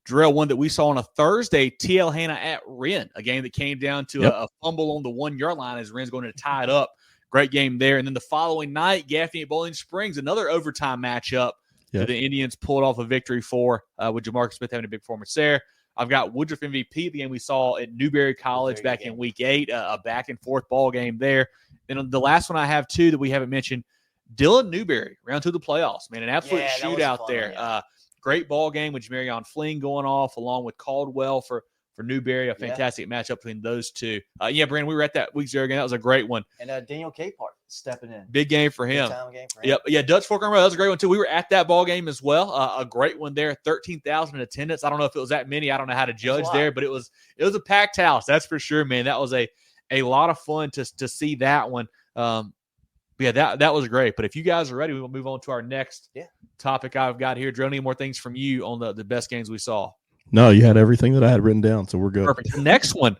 Jerel, one that we saw on a Thursday, TL Hanna at Wren, a game that came down to a fumble on the 1-yard line as Wren's going to tie it up. Great game there. And then the following night, Gaffney at Bowling Springs, another overtime matchup that the Indians pulled off a victory for with Jamarcus Smith having a big performance there. I've got Woodruff MVP, the game we saw at Newberry College back in week 8, a back-and-forth ball game there. Then the last one I have, too, that we haven't mentioned, Dylan Newberry, round 2 of the playoffs, man. An absolute Yeah, that was a shootout fun there. one, yeah. Great ball game with Jamarion Fling going off along with Caldwell for Newberry. A fantastic matchup between those two. Brandon, we were at that week 0 game. That was a great one. And Daniel Capehart stepping in. Big game for him. Big time game for him. Yep. Yeah, Dutch Fork Irmo, that was a great one too. We were at that ball game as well. A great one there. 13,000 in attendance. I don't know if it was that many. I don't know how to judge there, but it was a packed house. That's for sure, man. That was a lot of fun to see that one. That was great. But if you guys are ready, we will move on to our next topic I've got here. Drew, any more things from you on the best games we saw? No, you had everything that I had written down, so we're good. Perfect. The next one,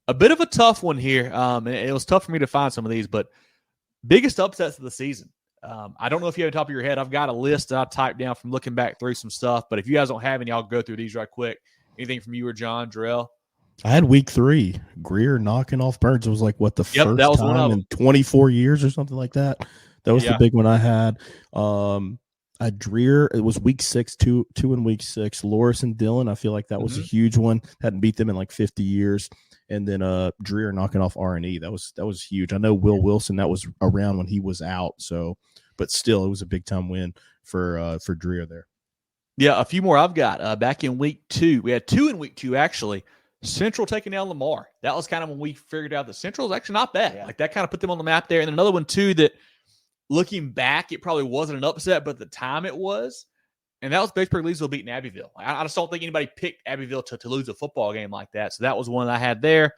a bit of a tough one here. And it was tough for me to find some of these, but biggest upsets of the season. I don't know if you have on top of your head. I've got a list that I typed down from looking back through some stuff, but if you guys don't have any, I'll go through these right quick. Anything from you or John, Jerel? I had week 3, Greer knocking off Burns. It was like the first that was one time of in 24 years or something like that. That was the big one I had. Dreer, it was week 6, two in week 6. Loris and Dillon, I feel like that was a huge one. Hadn't beat them in like 50 years. And then Dreer knocking off R&E. That was huge. I know Will Wilson, that was around when he was out. So, but still, it was a big time win for Dreer there. Yeah, a few more I've got. Back in week 2, we had 2 in week 2 actually. Central taking down Lamar. That was kind of when we figured out that Central is actually not bad. Yeah. Like that kind of put them on the map there. And then another one too that, looking back, it probably wasn't an upset, but at the time it was. And that was Batesburg-Leesville beating Abbeville. I just don't think anybody picked Abbeville to lose a football game like that. So that was one that I had there.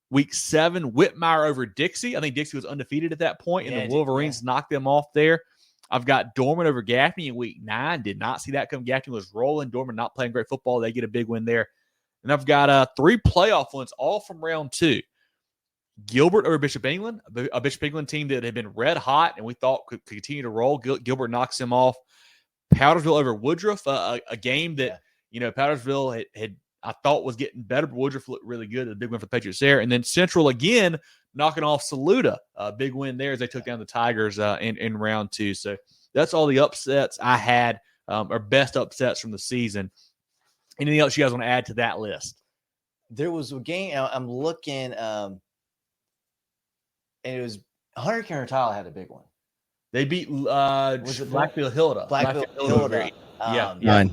Week 7, Whitmire over Dixie. I think Dixie was undefeated at that point, and the Wolverines knocked them off there. I've got Dorman over Gaffney in week 9. Did not see that come. Gaffney was rolling. Dorman not playing great football. They get a big win there. And I've got 3 playoff ones, all from round 2. Gilbert over Bishop England, a Bishop England team that had been red hot and we thought could continue to roll. Gilbert knocks him off. Powdersville over Woodruff, a game that, Powdersville had I thought was getting better, but Woodruff looked really good. A big win for the Patriots there. And then Central again knocking off Saluda. A big win there as they took down the Tigers in round 2. So that's all the upsets I had, or best upsets from the season. Anything else you guys want to add to that list? There was a game I'm looking, and it was Hunter County Tyler had a big one. They beat Blackfield Hilda. Blackfield Hilda. Yeah.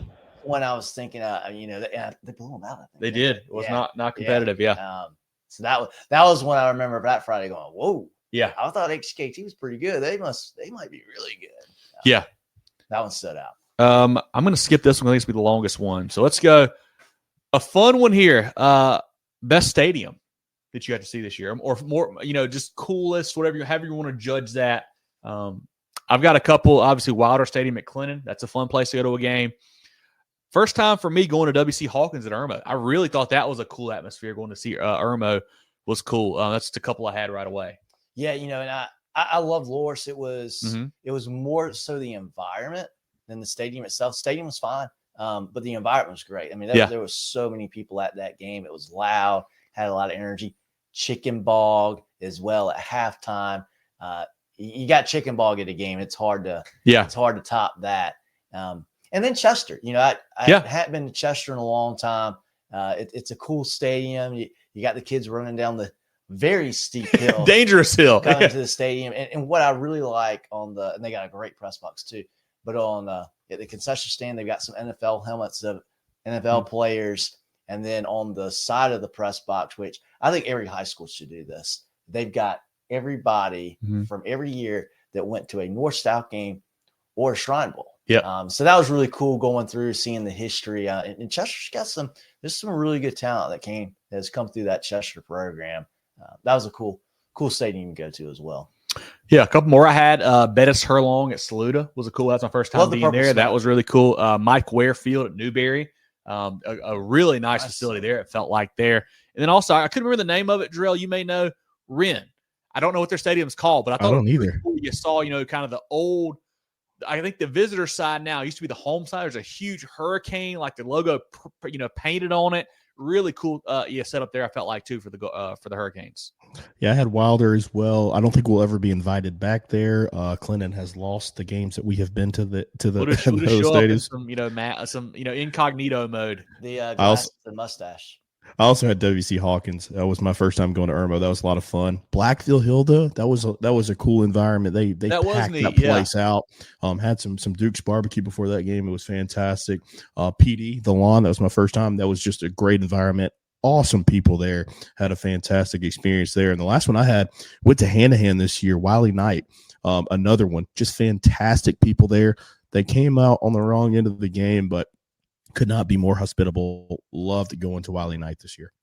One I was thinking, they blew them out. I think they did. It was not competitive. Yeah. So that was one I remember that Friday going, whoa. Yeah. I thought HKT was pretty good. They might be really good. Yeah. That one stood out. I'm going to skip this one. I think it's going to be the longest one. So let's go. A fun one here. Best stadium that you got to see this year, or more, just coolest, however you want to judge that. I've got a couple. Obviously, Wilder Stadium at Clinton. That's a fun place to go to a game. First time for me going to WC Hawkins at Irmo. I really thought that was a cool atmosphere. Going to see Irmo was cool. That's just a couple I had right away. Yeah, and I love Loris. It was more so the environment than the stadium itself. Stadium was fine, but the environment was great. I mean, there was so many people at that game. It was loud, had a lot of energy. Chicken bog as well at halftime. You got chicken bog at a game. It's hard to top that. And then Chester. I hadn't been to Chester in a long time. It's a cool stadium. You got the kids running down the very steep hill, dangerous hill, coming to the stadium. And what I really like and they got a great press box too. But on the concession stand, they've got some NFL helmets of NFL players. And then on the side of the press box, which I think every high school should do this, they've got everybody from every year that went to a North-South game or a Shrine Bowl. Yeah. So that was really cool going through, seeing the history. And Chester's got there's some really good talent that has come through that Chester program. That was a cool stadium to go to as well. Yeah, a couple more I had. Bettis Hurlong at Saluda was a cool. That's my first time being there. That was really cool. Mike Ware Field at Newberry. A really nice facility there, it felt like there. And then also, I couldn't remember the name of it, Jerel. You may know. Wren. I don't know what their stadium's called, but I thought I don't either. Cool. You saw, kind of the old, I think the visitor side now used to be the home side. There's a huge hurricane, like the logo, painted on it. Really cool set up there, I felt like, too, for the Hurricanes. Yeah, I had Wilder as well. I don't think we'll ever be invited back there. Clinton has lost the games that we have been to the we'll just show up in some incognito mode. The glasses and mustache. I also had WC Hawkins. That was my first time going to Irmo. That was a lot of fun. Blackville Hilda, that was a cool environment. They packed that place out. Had some Duke's barbecue before that game. It was fantastic. PD, the lawn, that was my first time. That was just a great environment. Awesome people there. Had a fantastic experience there. And the last one I had, went to Hand to Hand this year, Wiley Knight. Another one, just fantastic people there. They came out on the wrong end of the game, but could not be more hospitable. Loved going to Wiley Knight this year.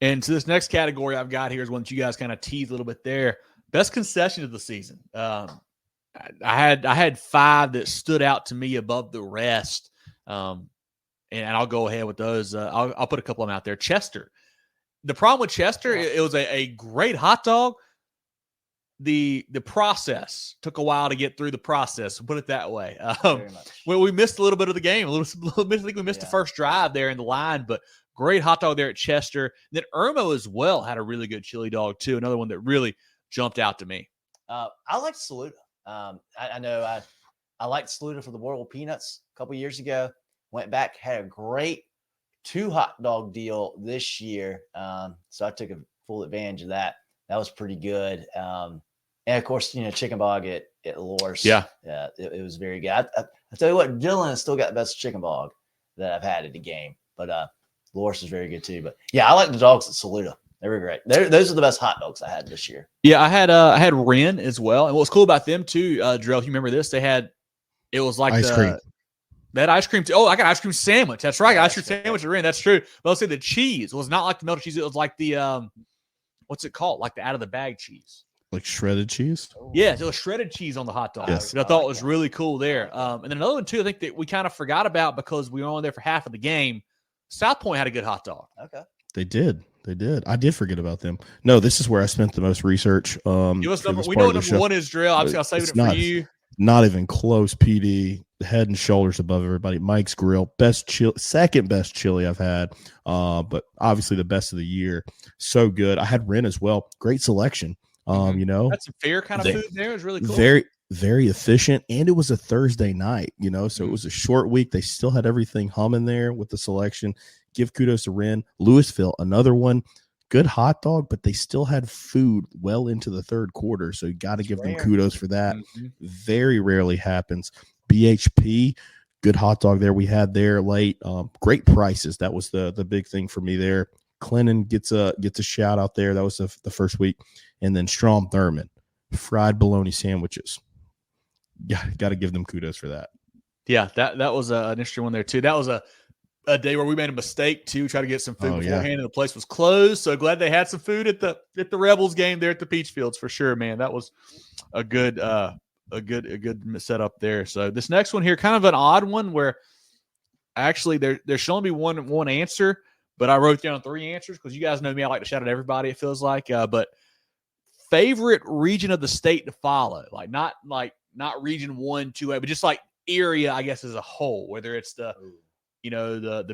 And so this next category I've got here is one that you guys kind of teased a little bit there. Best concession of the season. I had 5 that stood out to me above the rest. And I'll go ahead with those. I'll put a couple of them out there. Chester. The problem with Chester, it was a great hot dog. The process took a while to get through the process. Put it that way. Well, we missed a little bit of the game. I think we missed the first drive there in the line, but great hot dog there at Chester. And then Irmo as well had a really good chili dog too. Another one that really jumped out to me. I liked Saluda. I know I liked Saluda for the Boiled Peanuts a couple years ago. Went back, had a great 2 hot dog deal this year. So I took a full advantage of that. That was pretty good. And of course, chicken bog at Loris. Yeah. It was very good. I tell you what, Dylan has still got the best chicken bog that I've had at the game, but Loris is very good too. But yeah, I like the dogs at Saluda. They were great. Those are the best hot dogs I had this year. Yeah, I had Wren as well. And what's cool about them too, Jerel, if you remember this, it was like ice cream. That ice cream. Oh, I got ice cream sandwich. That's right. I got ice cream sandwich at Wren. That's true. But I'll say the cheese was not like the melted cheese. It was like the what's it called? Like the out of the bag cheese. Like shredded cheese? Yeah, it was shredded cheese on the hot dog. Yes. I thought was really cool there. And then another one too, I think that we kind of forgot about because we were only there for half of the game. South Point had a good hot dog. Okay. They did. I did forget about them. No, this is where I spent the most research. Give us we know what number 1 is, Jerel. Obviously, I'll save it for you. Not even close, PD. Head and shoulders above everybody. Mike's Grill, best chili, second best chili I've had, but obviously the best of the year. So good. I had Wren as well. Great selection. That's a fair kind of food there. It was really cool. Very, very efficient, and it was a Thursday night. So it was a short week. They still had everything humming there with the selection. Give kudos to Wren. Louisville, another one. Good hot dog, but they still had food well into the third quarter. So you got to give them kudos for that. Very rarely happens. BHP, good hot dog there we had there late. Great prices. That was the big thing for me there. Clinton gets a shout out there. That was the first week. And then Strom Thurmond, fried bologna sandwiches. Yeah, got to give them kudos for that. Yeah, that was an interesting one there too. That was a day where we made a mistake too, try to get some food beforehand, and the place was closed. So glad they had some food at the Rebels game there at the Peach Fields for sure, man. That was a good setup there. So this next one here, kind of an odd one where actually there should only be one answer, but I wrote down 3 answers because you guys know me. I like to shout at everybody. It feels like, but favorite region of the state to follow, not region 1, 2, but just like area, I guess, as a whole, whether it's the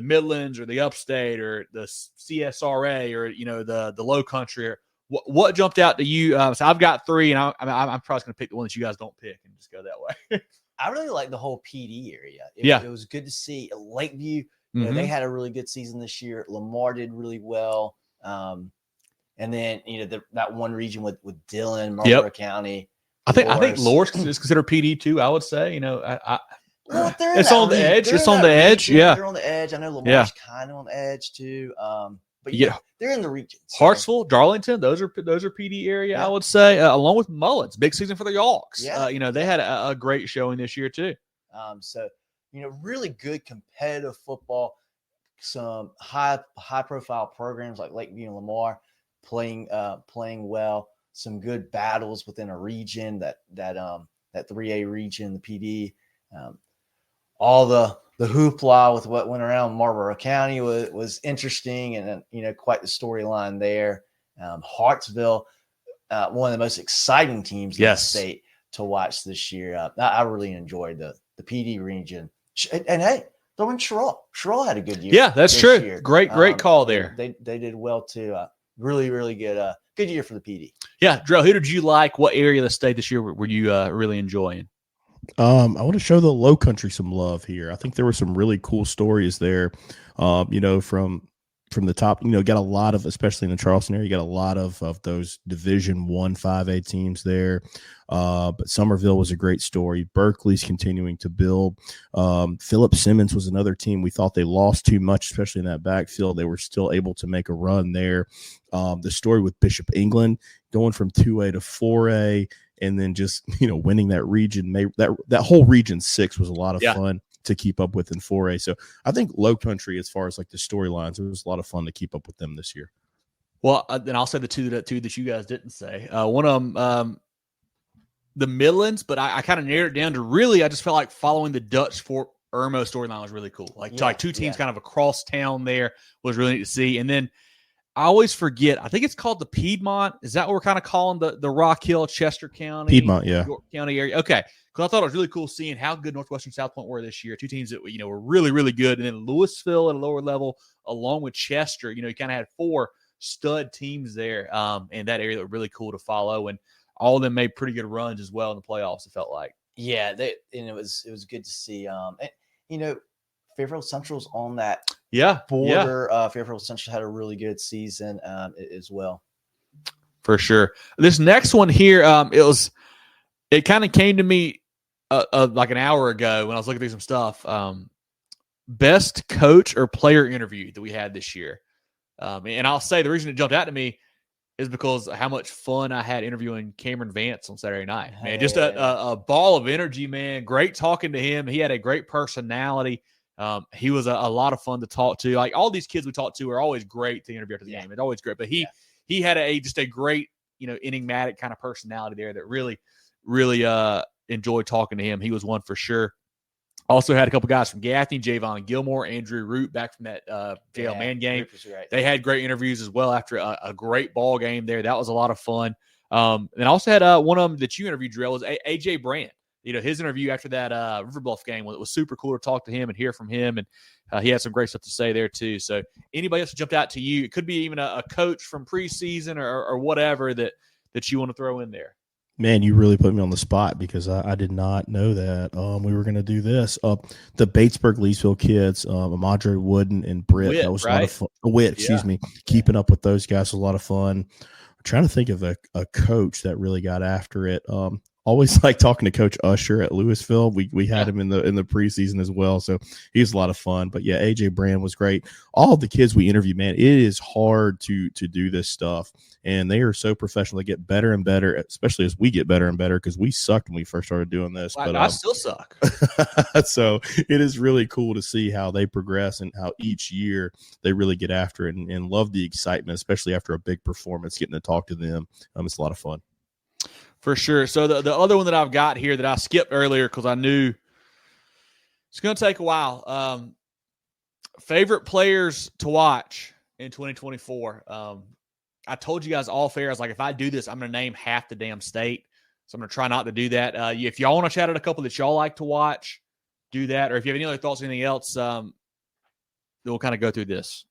Midlands or the Upstate or the CSRA or the Low Country. Or what jumped out to you? So I've got 3, and I'm probably going to pick the one that you guys don't pick and just go that way. I really like the whole PD area. It was good to see Lakeview. They had a really good season this year. Lamar did really well. And then that one region with Dillon, Marlboro County. I think Loris is considered PD too. I would say. Well, it's on the edge. It's on the edge. Yeah, they're on the edge. I know Lamar's kind of on the edge too. But they're in the regions. Hartsville, Darlington, those are PD area. Yeah. I would say, along with Mullins, big season for the Yawks. Yeah. They had a great showing this year too. So really good competitive football. Some high profile programs like Lakeview and Lamar playing well. Some good battles within a region that 3A region, the PD. All the hoopla with what went around Marlboro County was interesting, and quite the storyline there. Hartsville, one of the most exciting teams in the state to watch this year. I really enjoyed the PD region, and hey, throw in Jerel. Jerel had a good year. Yeah, that's true. Year. Great call there. They did well too. Really, really good. Good year for the PD. Yeah, Jerel, who did you like? What area of the state this year were you really enjoying? I want to show the Low Country some love here. I think there were some really cool stories there, from from the top. Got a lot of, especially in the Charleston area, you got a lot of those Division 1 5A teams there. But Summerville was a great story. Berkeley's continuing to build. Philip Simmons was another team. We thought they lost too much, especially in that backfield. They were still able to make a run there. The story with Bishop England going from 2A to 4A, and then just, winning that region. That whole Region 6 was a lot of fun to keep up with in 4A. So I think Low Country, as far as like the storylines, it was a lot of fun to keep up with them this year. Well, then I'll say the two that you guys didn't say. One of them, the Midlands, but I kind of narrowed it down to really, I just felt like following the Dutch Fort Irmo storyline was really cool. Like two teams kind of across town there was really neat to see. And then I always forget, I think it's called the Piedmont. Is that what we're kind of calling the Rock Hill, Chester County? Piedmont, yeah. York County area. Okay. Because I thought it was really cool seeing how good Northwestern South Point were this year. Two teams that, were really, really good. And then Louisville at a lower level, along with Chester, you kind of had 4 stud teams there in that area that were really cool to follow. And all of them made pretty good runs as well in the playoffs, it felt like. Yeah, and it was good to see. Fairfield Central's on that border. Fairfield Central had a really good season as well. For sure. This next one here, it kind of came to me like an hour ago when I was looking through some stuff. Best coach or player interview that we had this year. And I'll say the reason it jumped out to me is because how much fun I had interviewing Cameron Vance on Saturday night. Man, just a ball of energy, man. Great talking to him. He had a great personality. He was a lot of fun to talk to. Like all these kids we talked to are always great to interview after the game. It's always great. But he had just a great, enigmatic kind of personality there that really, really enjoyed talking to him. He was one for sure. Also had a couple guys from Gaffney, Javon Gilmore, Andrew Root back from that JL Man game. They had great interviews as well after a great ball game there. That was a lot of fun. And also had one of them that you interviewed, Jerel, was AJ Brand. His interview after that River Bluff game was super cool to talk to him and hear from him. And he had some great stuff to say there too. So anybody else that jumped out to you, it could be even a coach from preseason or whatever that you want to throw in there. Man, you really put me on the spot because I did not know that we were going to do this. The Batesburg-Leesville kids, Amadre Wooden and Britt, that was a lot of fun. Excuse me. Keeping up with those guys was a lot of fun. I'm trying to think of a coach that really got after it. Always like talking to Coach Usher at Louisville. We had him in the preseason as well, so he was a lot of fun. But yeah, AJ Brand was great. All of the kids we interviewed, man, it is hard to do this stuff, and they are so professional. They get better and better, especially as we get better and better because we sucked when we first started doing this. But I still suck. So it is really cool to see how they progress and how each year they really get after it and love the excitement, especially after a big performance. Getting to talk to them, it's a lot of fun. For sure. So the other one that I've got here that I skipped earlier because I knew it's going to take a while. Favorite players to watch in 2024. I told you guys all fair. I was like, if I do this, I'm going to name half the damn state. So I'm going to try not to do that. If y'all want to chat at a couple that y'all like to watch, do that. Or if you have any other thoughts or anything else, then we'll kind of go through this.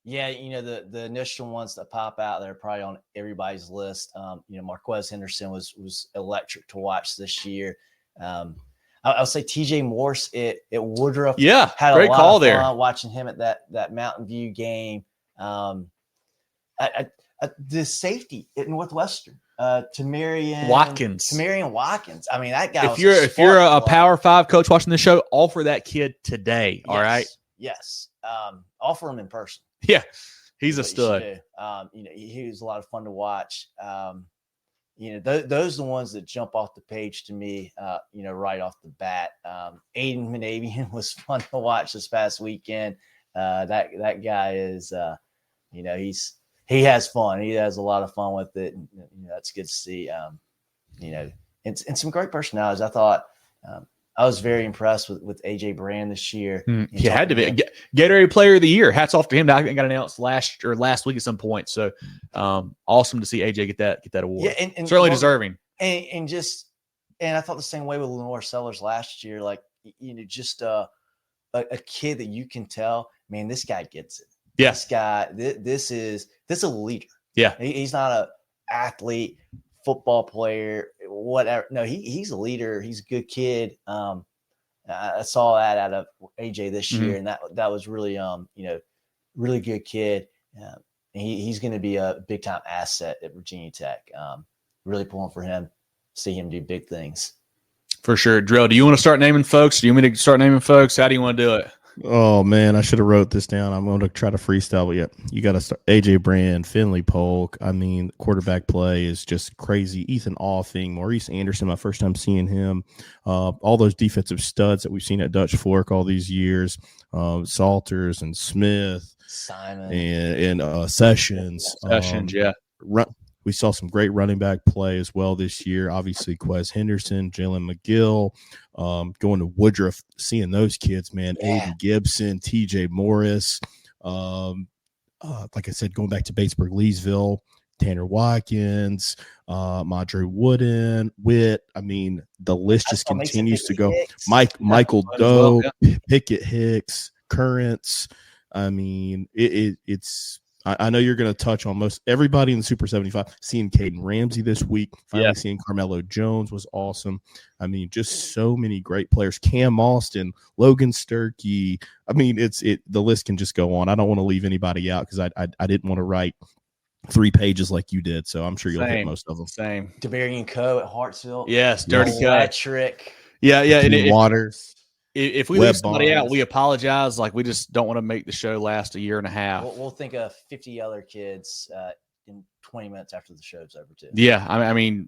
Yeah, the initial ones that pop out there are probably on everybody's list. Marquez Henderson was electric to watch this year. I'll say TJ Morse at Woodruff. Yeah, had great a lot call of there. fun watching him at that Mountain View game. The safety at Northwestern, Tamarian Watkins. I mean, that guy. If you're a Power 5 coach watching the show, offer that kid today. All right. Yes. Offer him in person. Yeah, he's a stud. He was a lot of fun to watch. Those are the ones that jump off the page to me, right off the bat. Aiden Manavian was fun to watch this past weekend. That guy is, he has fun. He has a lot of fun with it. And, that's good to see. And some great personalities. I thought, I was very impressed with AJ Brand this year. He had to be Gatorade Player of the Year. Hats off to him. That got announced last week at some point. So awesome to see AJ get that award. Yeah, and certainly deserving. And I thought the same way with Lenore Sellers last year. Like just a kid that you can tell, man, this guy gets it. Yeah. This guy, this is a leader. Yeah, he's not a athlete, football player, whatever. No, he's a leader. He's a good kid. I saw that out of AJ this year, and that was really really good kid. He's going to be a big time asset at Virginia Tech. Really pulling for him, see him do big things. For sure. Jerel, do you want to start naming folks? Do you want me to start naming folks? How do you want to do it? Oh man, I should have wrote this down. I'm going to try to freestyle, but yeah, you got to start. AJ Brand, Finley Polk. I mean, quarterback play is just crazy. Ethan Offing, Maurice Anderson. My first time seeing him. All those defensive studs that we've seen at Dutch Fork all these years. Salters and Smith, Simon and Sessions. Yeah. We saw some great running back play as well this year. Obviously, Quez Henderson, Jalen McGill, going to Woodruff, seeing those kids, man. Yeah. Aiden Gibson, TJ Morris. Like I said, going back to Batesburg, Leesville, Tanner Watkins, Madre Witt. I mean, the list just continues to go. Michael Doe, Pickett Hicks, Currents. I mean, it's. I know you're going to touch on most everybody in the Super 75. Seeing Caden Ramsey this week, finally seeing Carmelo Jones was awesome. I mean, just so many great players. Cam Austin, Logan Sturkey. I mean, the list can just go on. I don't want to leave anybody out because I didn't want to write 3 pages like you did. So I'm sure you'll hit most of them. Same. DeVarian Coe at Hartsville. Yes, Dirty Coe. Patrick. Yeah. Waters. If we leave somebody out, we apologize. Like, we just don't want to make the show last a year and a half. We'll think of 50 other kids in 20 minutes after the show's over, too. Yeah, I mean,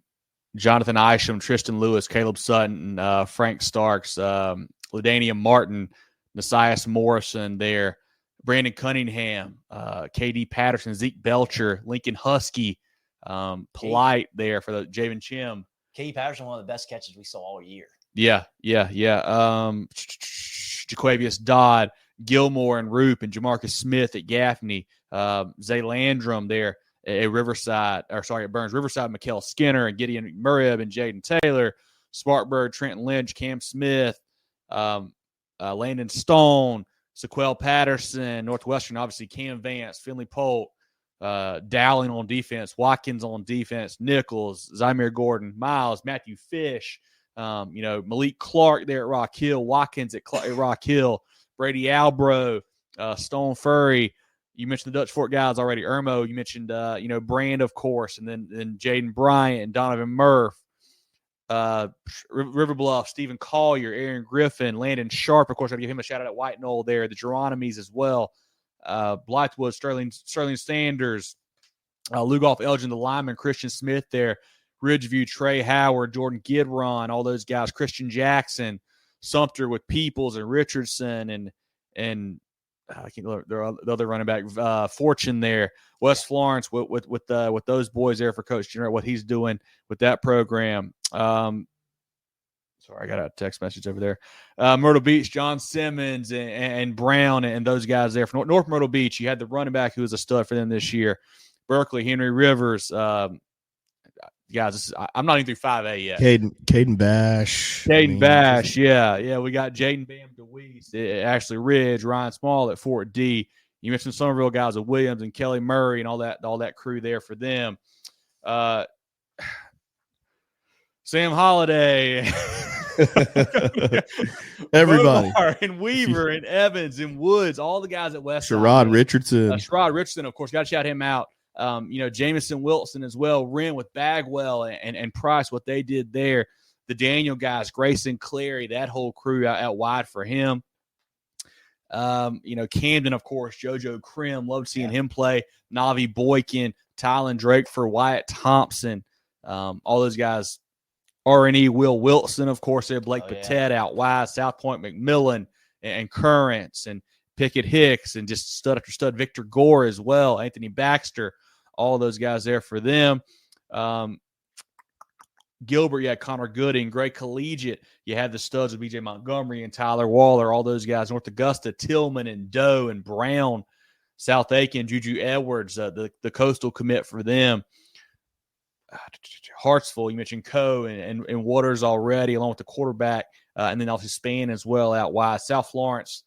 Jonathan Isham, Tristan Lewis, Caleb Sutton, Frank Starks, LaDania Martin, Nasias Morrison there, Brandon Cunningham, KD Patterson, Zeke Belcher, Lincoln Husky, Polite there for the Javen Chim. KD Patterson, one of the best catches we saw all year. Yeah. Jaquavius Dodd, Gilmore and Roop, and Jamarcus Smith at Gaffney, Zay Landrum there at Riverside, at Burns Riverside, Mikkel Skinner and Gideon McMurray and Jaden Taylor, Sparkburg, Trenton Lynch, Cam Smith, Landon Stone, Sequel Patterson, Northwestern, obviously Cam Vance, Finley Polk, Dowling on defense, Watkins on defense, Nichols, Zymir Gordon, Miles, Matthew Fish, Malik Clark there at Rock Hill, Watkins at Rock Hill, Brady Albro, Stone Furry. You mentioned the Dutch Fork guys already. Irmo, you mentioned, Brand, of course, and then Jaden Bryant and Donovan Murph, River Bluff, Stephen Collier, Aaron Griffin, Landon Sharp. Of course, I'd give him a shout out at White Knoll there, the Geronimo's as well. Blythewood, Sterling Sanders, Lugoff Elgin, the lineman, Christian Smith there, Ridgeview, Trey Howard, Jordan Gidron, all those guys, Christian Jackson, Sumter with Peoples and Richardson, and I can't remember the other running back, Fortune there, West Florence with those boys there for Coach Jerel, what he's doing with that program. Sorry, I got a text message over there. Myrtle Beach, John Simmons and Brown and those guys there. For North Myrtle Beach, you had the running back who was a stud for them this year. Berkeley, Henry Rivers. Guys, I'm not even through 5A yet. Caden Bash. Yeah. We got Jaden Bam DeWeese, Ashley Ridge, Ryan Small at Fort D. You mentioned Summerville guys of Williams and Kelly Murray and all that crew there for them. Sam Holiday. Everybody. Bogar and Weaver and Evans and Woods, all the guys at Westside. Sherrod Richardson. Sherrod Richardson, of course, got to shout him out. Jamison Wilson as well, Wren with Bagwell and Price, what they did there. The Daniel guys, Grayson Clary, that whole crew out wide for him. Camden, of course, JoJo Krim, loved seeing him play. Navi Boykin, Tylen Drake for Wyatt Thompson, all those guys. R&E, Will Wilson, of course, there, Blake Patet out wide, South Point McMillan and Currents and Pickett Hicks and just stud after stud, Victor Gore as well, Anthony Baxter, all those guys there for them. Gilbert, you had Connor Gooding, Gray Collegiate. You had the studs of B.J. Montgomery and Tyler Waller, all those guys. North Augusta, Tillman and Doe and Brown. South Aiken, Juju Edwards, the coastal commit for them. Hartsville, you mentioned Coe and Waters already, along with the quarterback, and then obviously Spann as well out wide. South Florence,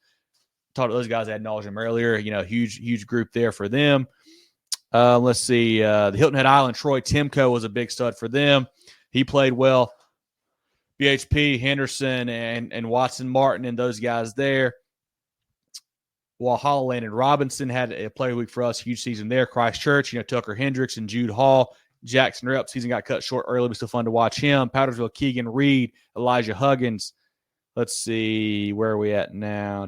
talked to those guys ad nauseum earlier. Huge group there for them. Let's see. The Hilton Head Island, Troy Timko was a big stud for them. He played well. BHP, Henderson, and Watson Martin and those guys there. while Holland and Robinson had a player week for us, huge season there. Christchurch, Tucker Hendricks and Jude Hall. Jackson Rep season got cut short early, but still fun to watch him. Powdersville, Keegan Reed, Elijah Huggins. Let's see, where are we at now?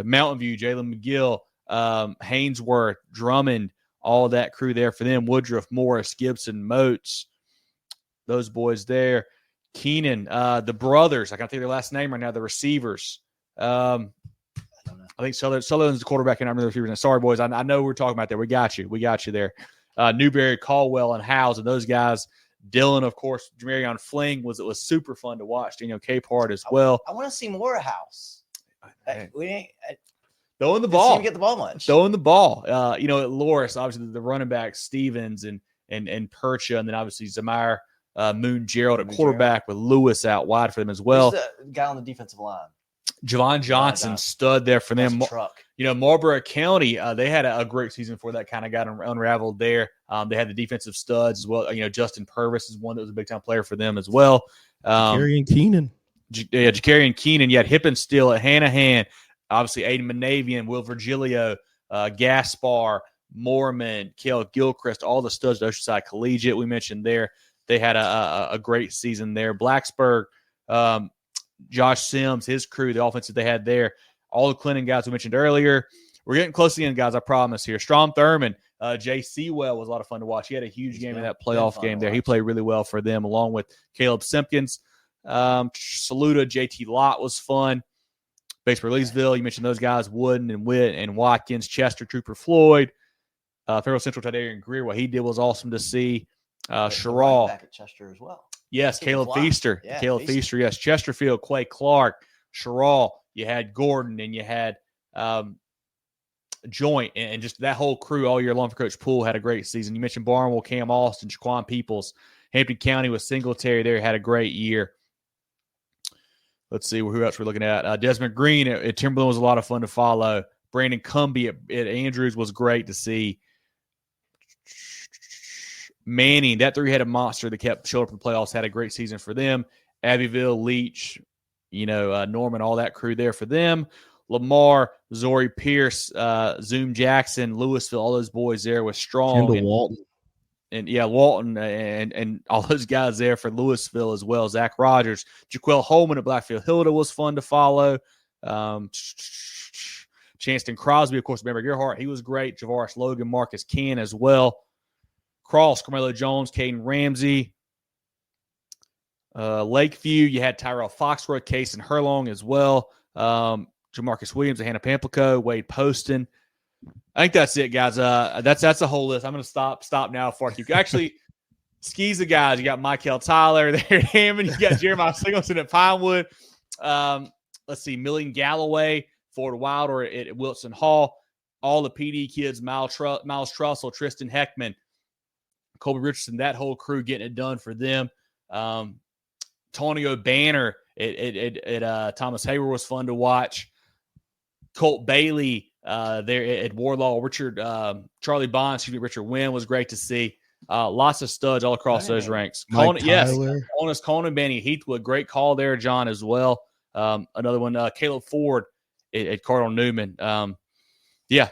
Mountain View, Jalen McGill, Hainsworth, Drummond, all that crew there for them. Woodruff, Morris, Gibson, Moats, those boys there. Keenan, the brothers, I can't think of their last name right now, the receivers. I think Sutherland's the quarterback, and I'm the receivers. Sorry, boys, I know we're talking about that. We got you there. Newberry, Caldwell, and Howes, and those guys. Dylan, of course, Jamarion Fling was super fun to watch. Daniel Capehart as well. I want to see more of House. Throwing the ball. Get the ball much. Throwing the ball. At Loris, obviously the running back Stevens and Percha, and then obviously Zamir Moon Jerel at quarterback with Lewis out wide for them as well. Who's the guy on the defensive line? Javon Johnson, stud there for them. Truck. Marlboro County, they had a great season before that kind of got unraveled there. They had the defensive studs as well. Justin Purvis is one that was a big-time player for them as well. Jakarian Keenan. Jakarian Keenan. You had Hippenstill at Hanahan. Obviously, Aiden Manavian, Will Virgilio, Gaspar, Moorman, Kale Gilchrist, all the studs at Oceanside Collegiate we mentioned there. They had a great season there. Blacksburg, Josh Sims, his crew, the offense that they had there. All the Clinton guys we mentioned earlier. We're getting close to the end, guys, I promise here. Strom Thurman, Jay Sewell was a lot of fun to watch. He had a huge game in that playoff game there. He played really well for them, along with Caleb Simpkins. Saluda, JT Lott was fun. Batesburg Leesville, you mentioned those guys, Wooden and Witt and Watkins, Chester, Trooper Floyd. Federal Central, Tidarian Greer, what he did was awesome to see. Sherrall. Back at Chester as well. Yes, Caleb Feaster. Yeah, Caleb Feaster, yes. Chesterfield, Quay Clark, Sherrall. You had Gordon and you had Joint and just that whole crew all year long for Coach Poole had a great season. You mentioned Barnwell, Cam Austin, Jaquan Peoples. Hampton County with Singletary there had a great year. Let's see who else we're looking at. Desmond Green at Timberland was a lot of fun to follow. Brandon Cumby at Andrews was great to see. Manning, that three-headed monster that kept showing up in the playoffs, had a great season for them. Abbeville, Leach, Norman, all that crew there for them. Lamar, Zori Pierce, Zoom Jackson, Louisville, all those boys there was strong. Kendall Walton. And Walton and all those guys there for Louisville as well. Zach Rogers, Jaquel Holman at Blackfield Hilda was fun to follow. Chanston Crosby, of course, remember Gerhart, he was great. Javaris Logan, Marcus Can as well. Cross, Carmelo Jones, Caden Ramsey. Lakeview, you had Tyrell Foxworth, Case and Herlong as well. Jamarcus Williams, Hannah Pamplico, Wade Poston. I think that's it, guys. That's a whole list. I'm going to stop now before you actually skis the guys. You got Michael Tyler there at Hammond. You got Jeremiah Singleton at Pinewood. Let's see, Million Galloway, Ford Wilder at Wilson Hall. All the PD kids, Miles Trussell, Tristan Heckman, Colby Richardson, that whole crew getting it done for them. Tonio Banner at Thomas Hayward was fun to watch. Colt Bailey there at Warlaw. Charlie Bonds, Richard Wynn was great to see. Lots of studs all across those ranks. Conan Benny Heathwood, great call there, John, as well. Another one, Caleb Ford at Cardinal Newman. Yeah.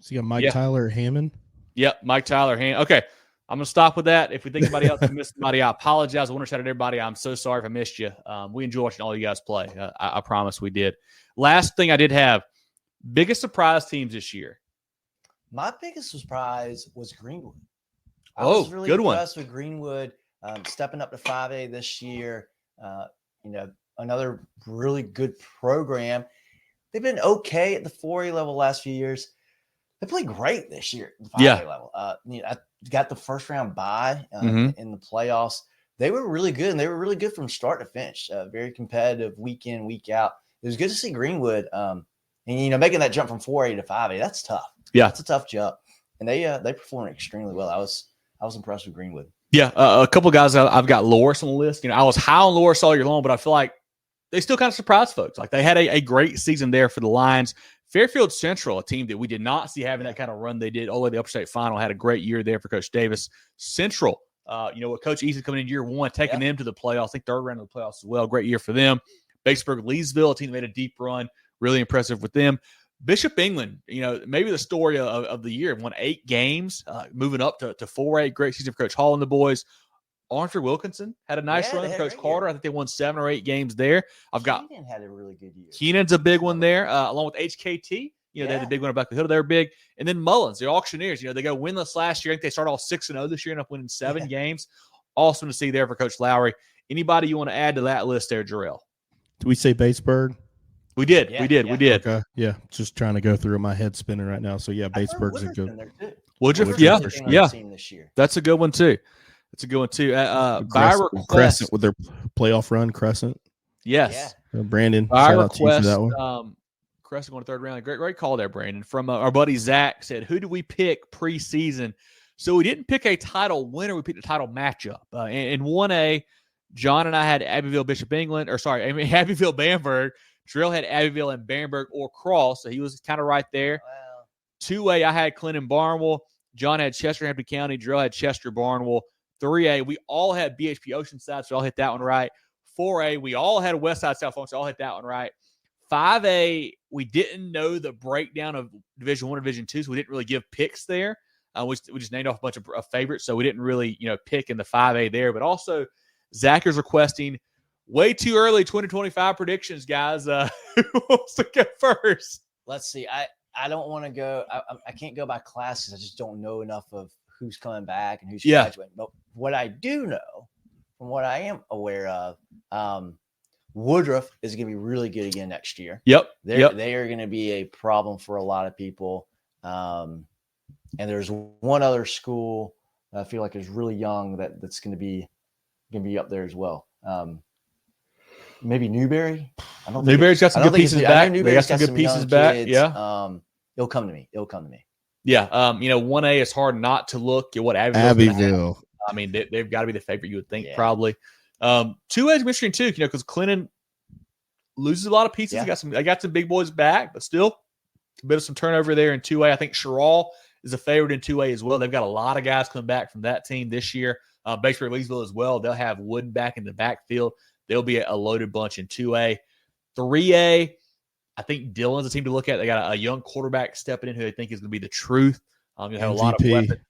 So you got Mike Tyler at Hammond? Yep, Mike Tyler. Okay, I'm going to stop with that. If we think anybody else missed somebody, I apologize. I want to shout out to everybody. I'm so sorry if I missed you. We enjoy watching all you guys play. I promise we did. Last thing I did have, biggest surprise teams this year. My biggest surprise was Greenwood. I was was really good one. impressed with Greenwood stepping up to 5A this year. Another really good program. They've been okay at the 4A level last few years. They played great this year at the 5A level. I got the first round bye in the playoffs. They were really good, and they were really good from start to finish. Very competitive week in, week out. It was good to see Greenwood, making that jump from 4A to 5A. That's tough. Yeah, that's a tough jump, and they performed extremely well. I was impressed with Greenwood. Yeah, a couple of guys I've got Loris on the list. I was high on Loris all year long, but I feel like they still kind of surprised folks. Like they had a great season there for the Lions. Fairfield Central, a team that we did not see having that kind of run they did all the way to the Upper State Final, had a great year there for Coach Davis. Central, with Coach Easton coming in year one, taking them to the playoffs, I think third round of the playoffs as well. Great year for them. Batesburg Leesville, a team that made a deep run, really impressive with them. Bishop England, maybe the story of the year, won 8 games, moving up to 4A. Great season for Coach Hall and the boys. Orangeburg Wilkinson had a nice run for Coach Carter. I think they won 7 or 8 games there. Keenan had a really good year. Keenan's a big one there, along with HKT. They had the big one about the hill. They were big. And then Mullins, the Auctioneers, they go winless last year. I think they started all 6-0 this year and up winning 7 games. Awesome to see there for Coach Lowry. Anybody you want to add to that list there, Jerel? Do we say Batesburg? We did. We did. Okay. Yeah. Just trying to go through my head spinning right now. So, Batesburg's a good. Woodruff, this year. That's a good one, too. By request. Crescent with their playoff run, Crescent. Yes. Brandon, by shout request, out to you for that one. Crescent going to 3rd round. Great call there, Brandon. From our buddy Zach said, who do we pick preseason? So we didn't pick a title winner. We picked a title matchup. In 1A, John and I had Abbeville Bamberg. Jerel had Abbeville and Bamberg or Cross, so he was kind of right there. Wow. 2A, I had Clinton Barnwell. John had Chester Hampton County. Jerel had Chester Barnwell. 3A, we all had BHP Oceanside, so we all hit that one right. 4A, we all had Westside South Florence, so all hit that one right. 5A, we didn't know the breakdown of Division 1 and Division 2, so we didn't really give picks there. We just named off a bunch of favorites, so we didn't really pick in the 5A there. But also, Zach is requesting way too early 2025 predictions, guys. Who wants to go first? Let's see. I don't want to go. I can't go by classes. I just don't know enough of who's coming back and who's graduating. But what I do know, from what I am aware of, Woodruff is going to be really good again next year. Yep. They are going to be a problem for a lot of people. And there's one other school I feel like is really young that's going to be up there as well. Maybe Newberry. Newberry's got some good pieces back. They got some good pieces back. Kids. Yeah. It'll come to me. Yeah. 1A is hard not to look at what Abbeville. I mean, they've got to be the favorite, you would think, probably. 2A is interesting too, because Clinton loses a lot of pieces. They got some big boys back, but still a bit of some turnover there in 2A. I think Jerel is a favorite in 2A as well. They've got a lot of guys coming back from that team this year. Batesburg Leesville as well. They'll have Wooden back in the backfield. They'll be a loaded bunch in 2A. 3A, I think Dillon's a team to look at. They got a young quarterback stepping in who they think is going to be the truth. You have a lot of weapons.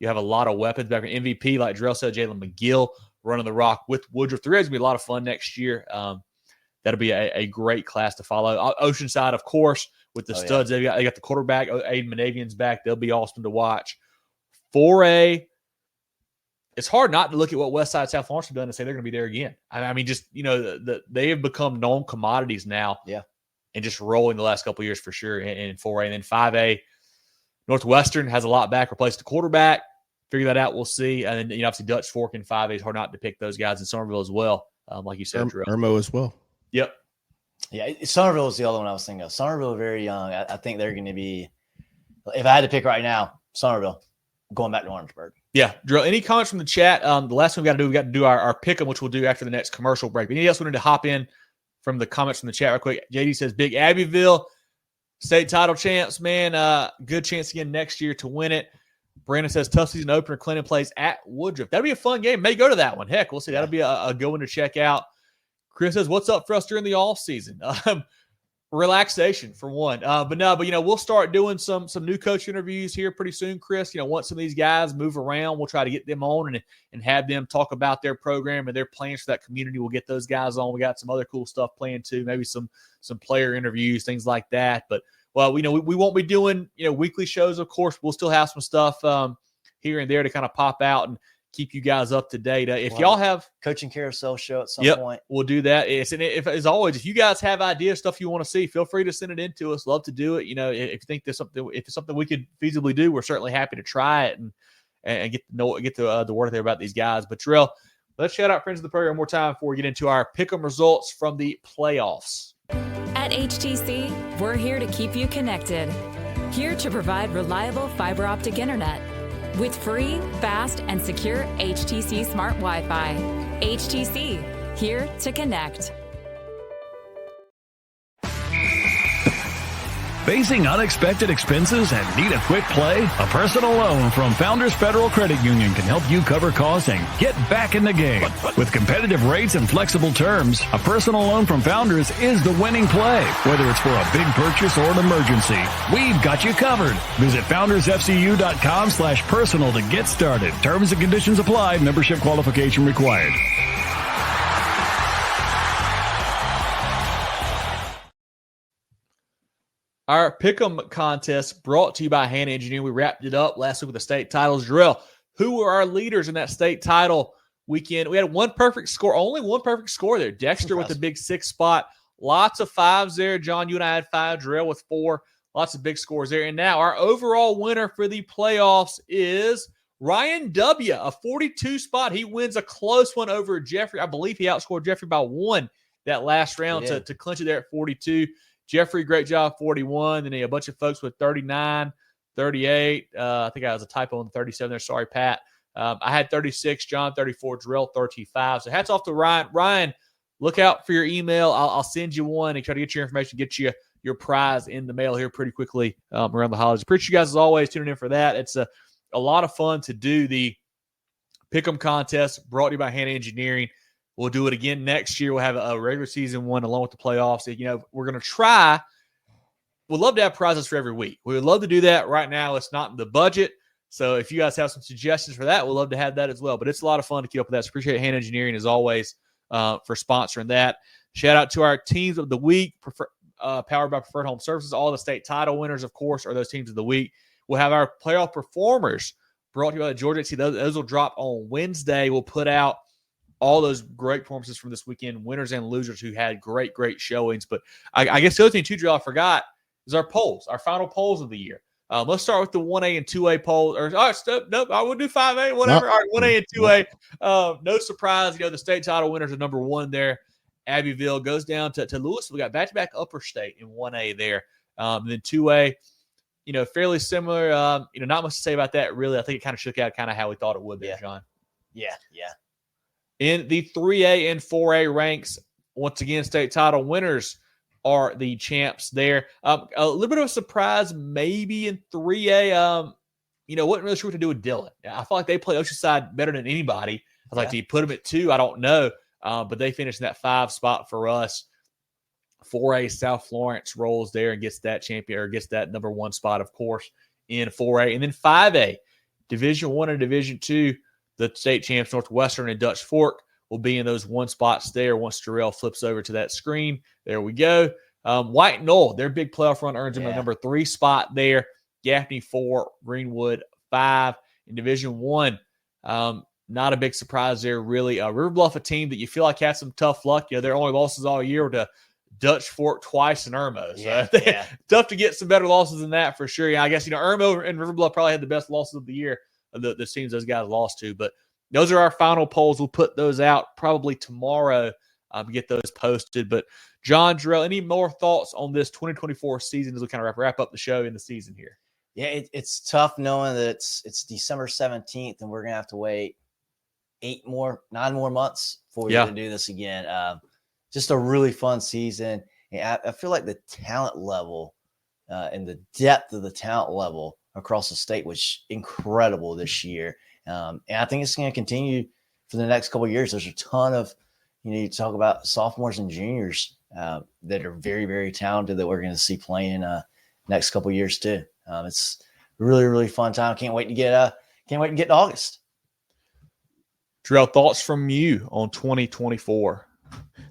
You have a lot of weapons back in MVP, like Jerel said, Jalen McGill running the rock with Woodruff. 3A is going to be a lot of fun next year. That'll be a great class to follow. Oceanside, of course, with the studs. They got the quarterback, Aiden Monavian's back. They'll be awesome to watch. 4A, it's hard not to look at what Westside South Florence have done and say they're going to be there again. I mean, just, they have become known commodities now. Yeah. And just rolling the last couple of years for sure in 4A. And then 5A, Northwestern has a lot back, replaced the quarterback. Figure that out. We'll see. And then, obviously, Dutch Fork in 5A is hard not to pick those guys in Summerville as well. Like you said, Irmo as well. Yep. Yeah, Summerville is the other one I was thinking of. Summerville, very young. I think they're going to be, if I had to pick right now, Summerville, going back to Orangeburg. Yeah. Jerel, any comments from the chat? The last thing we got to do our pick 'em, which we'll do after the next commercial break. But anybody else wanted to hop in from the comments from the chat real quick? JD says, Big Abbeville, state title champs, man. Good chance again next year to win it. Brandon says, tough season opener. Clinton plays at Woodruff. That'll be a fun game. May go to that one. Heck, we'll see. That'll be a good one to check out. Chris says, what's up for us during the off season? Relaxation for one. But we'll start doing some new coach interviews here pretty soon, Chris. Once some of these guys move around, we'll try to get them on and have them talk about their program and their plans for that community. We'll get those guys on. We got some other cool stuff planned too, maybe some player interviews, things like that. But we won't be doing weekly shows. Of course, we'll still have some stuff here and there to kind of pop out and keep you guys up to date. If y'all have coaching carousel show at some point, we'll do that. As always, if you guys have ideas, stuff you want to see, feel free to send it in to us. Love to do it. If you think if it's something we could feasibly do, we're certainly happy to try it and get the word there about these guys. But Jerel, let's shout out friends of the program one more time before we get into our pick'em results from the playoffs. At HTC, we're here to keep you connected. Here to provide reliable fiber optic internet with free, fast, and secure HTC Smart Wi-Fi. HTC, here to connect. Facing unexpected expenses and need a quick play? A personal loan from Founders Federal Credit Union can help you cover costs and get back in the game. With competitive rates and flexible terms, a personal loan from Founders is the winning play. Whether it's for a big purchase or an emergency, we've got you covered. Visit foundersfcu.com/personal to get started. Terms and conditions apply. Membership qualification required. Our Pick'em contest brought to you by Hannah Engineering. We wrapped it up last week with the state titles. Jerel, who were our leaders in that state title weekend? We had one perfect score, only one perfect score there. Dexter with the big 6 spot. Lots of 5s there. John, you and I had 5. Jerel with 4. Lots of big scores there. And now our overall winner for the playoffs is Ryan W., a 42 spot. He wins a close one over Jeffrey. I believe he outscored Jeffrey by 1 that last round to clinch it there at 42. Jeffrey, great job, 41. Then a bunch of folks with 39, 38. I think I was a typo on the 37 there. Sorry, Pat. I had 36, John 34, Jerel 35. So hats off to Ryan. Ryan, look out for your email. I'll send you one and try to get your information, get you your prize in the mail here pretty quickly around the holidays. Appreciate you guys as always tuning in for that. It's a lot of fun to do the Pick'em contest brought to you by Hannah Engineering. We'll do it again next year. We'll have a regular season one along with the playoffs. You know, we're going to try. We'd love to have prizes for every week. We would love to do that. Right now, it's not in the budget. So if you guys have some suggestions for that, we'd love to have that as well. But it's a lot of fun to keep up with that. So appreciate Hannah Engineering, as always, for sponsoring that. Shout out to our teams of the week, powered by Preferred Home Services. All the state title winners, of course, are those teams of the week. We'll have our playoff performers brought to you by the Georgia. See, those will drop on Wednesday. We'll put out all those great performances from this weekend, winners and losers who had great showings. But I guess the other thing, too, Jerel, I forgot, is our polls, our final polls of the year. Let's start with the 1A and 2A polls. Nope, I will do 5A, whatever. All right, 1A and 2A. No surprise, the state title winners are number 1 there. Abbeville goes down to Louisville. We got back-to-back upper state in 1A there. And then 2A, fairly similar. Not much to say about that, really. I think it kind of shook out kind of how we thought it would be, John. Yeah. In the 3A and 4A ranks, once again, state title winners are the champs there. A little bit of a surprise maybe in 3A. Wasn't really sure what to do with Dillon. I felt like they play Oceanside better than anybody. I was like, do you put them at 2? I don't know. But they finished in that 5 spot for us. 4A, South Florence rolls there and gets that champion, or gets that number 1 spot, of course, in 4A. And then 5A, Division 1 and Division 2. The state champs, Northwestern and Dutch Fork, will be in those 1 spots there once Jerel flips over to that screen. There we go. White Knoll, their big playoff run earns them a number 3 spot there. Gaffney 4, Greenwood 5. In Division 1, not a big surprise there, really. River Bluff, a team that you feel like had some tough luck. Their only losses all year were to Dutch Fork twice and Irmo. So tough to get some better losses than that for sure. I guess, Irmo and River Bluff probably had the best losses of the year. The teams those guys lost to. But those are our final polls. We'll put those out probably tomorrow to get those posted. But John, Jerel, any more thoughts on this 2024 season as we kind of wrap up the show in the season here? Yeah, it's tough knowing that it's December 17th and we're going to have to wait 9 more months before we get to do this again. Just a really fun season. And I feel like the talent level and the depth of the talent level across the state was incredible this year. And I think it's going to continue for the next couple of years. There's a ton of, you talk about sophomores and juniors that are very, very talented that we're going to see playing next couple of years too. It's really, really fun time. Can't wait to get to August. Jerel, thoughts from you on 2024?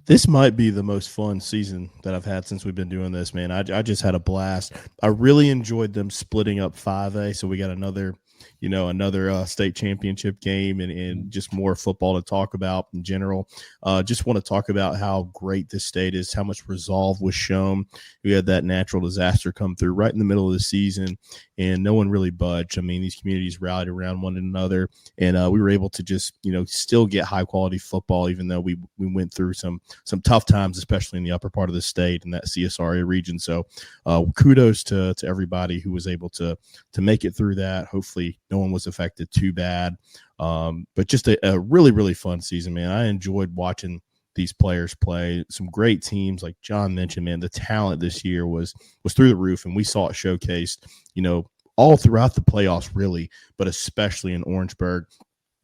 This might be the most fun season that I've had since we've been doing this, man. I just had a blast. I really enjoyed them splitting up 5A, so we got another state championship game and just more football to talk about in general. Just want to talk about how great this state is, how much resolve was shown. We had that natural disaster come through right in the middle of the season, and no one really budged. I mean, these communities rallied around one another, and we were able to just, still get high-quality football, even though we went through some tough times, especially in the upper part of the state and that CSRA region. So kudos to everybody who was able to make it through that. Hopefully no one was affected too bad. But just a really, really fun season, man. I enjoyed watching these players play. Some great teams, like John mentioned, man, the talent this year was through the roof, and we saw it showcased, all throughout the playoffs, really, but especially in Orangeburg.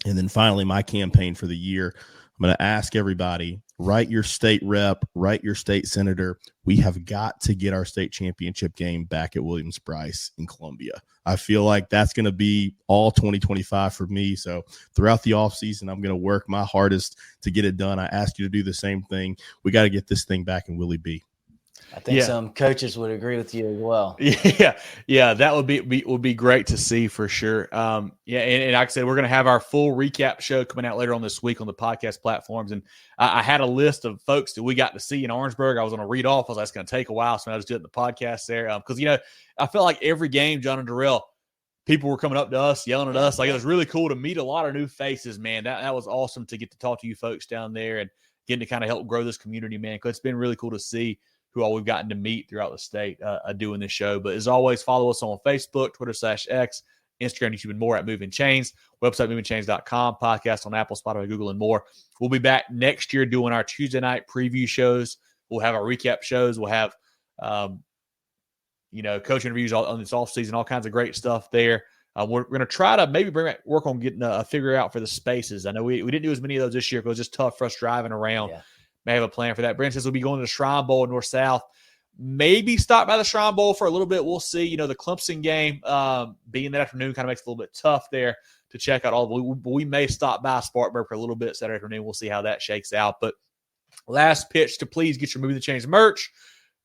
And then finally, my campaign for the year, I'm going to ask everybody, write your state rep, write your state senator. We have got to get our state championship game back at Williams-Brice in Columbia. I feel like that's going to be all 2025 for me. So throughout the offseason, I'm going to work my hardest to get it done. I ask you to do the same thing. We got to get this thing back in Willie B. I think some coaches would agree with you as well. Yeah, that would be great to see for sure. And like I said, we're going to have our full recap show coming out later on this week on the podcast platforms. And I had a list of folks that we got to see in Orangeburg. I was going to read off. I was like, it's going to take a while, so I just did the podcast there. Because I felt like every game, John and Jerel, people were coming up to us, yelling at us. Like, it was really cool to meet a lot of new faces, man. That was awesome to get to talk to you folks down there and getting to kind of help grow this community, man. Because it's been really cool to see who all we've gotten to meet throughout the state doing this show. But as always, follow us on Facebook, Twitter/X, Instagram, YouTube, and more at Movin Chains, website movingchains.com, podcast on Apple, Spotify, Google, and more. We'll be back next year doing our Tuesday night preview shows. We'll have our recap shows. We'll have, coach interviews on this offseason, all kinds of great stuff there. We're going to try to maybe work on getting a figure out for the spaces. I know we didn't do as many of those this year because it was just tough for us driving around. Yeah. May have a plan for that. Brent says we'll be going to the Shrine Bowl North-South. Maybe stop by the Shrine Bowl for a little bit. We'll see. The Clemson game being that afternoon kind of makes it a little bit tough there to check out all. We may stop by Spartanburg for a little bit Saturday afternoon. We'll see how that shakes out. But last pitch to please get your Movin The Chains merch.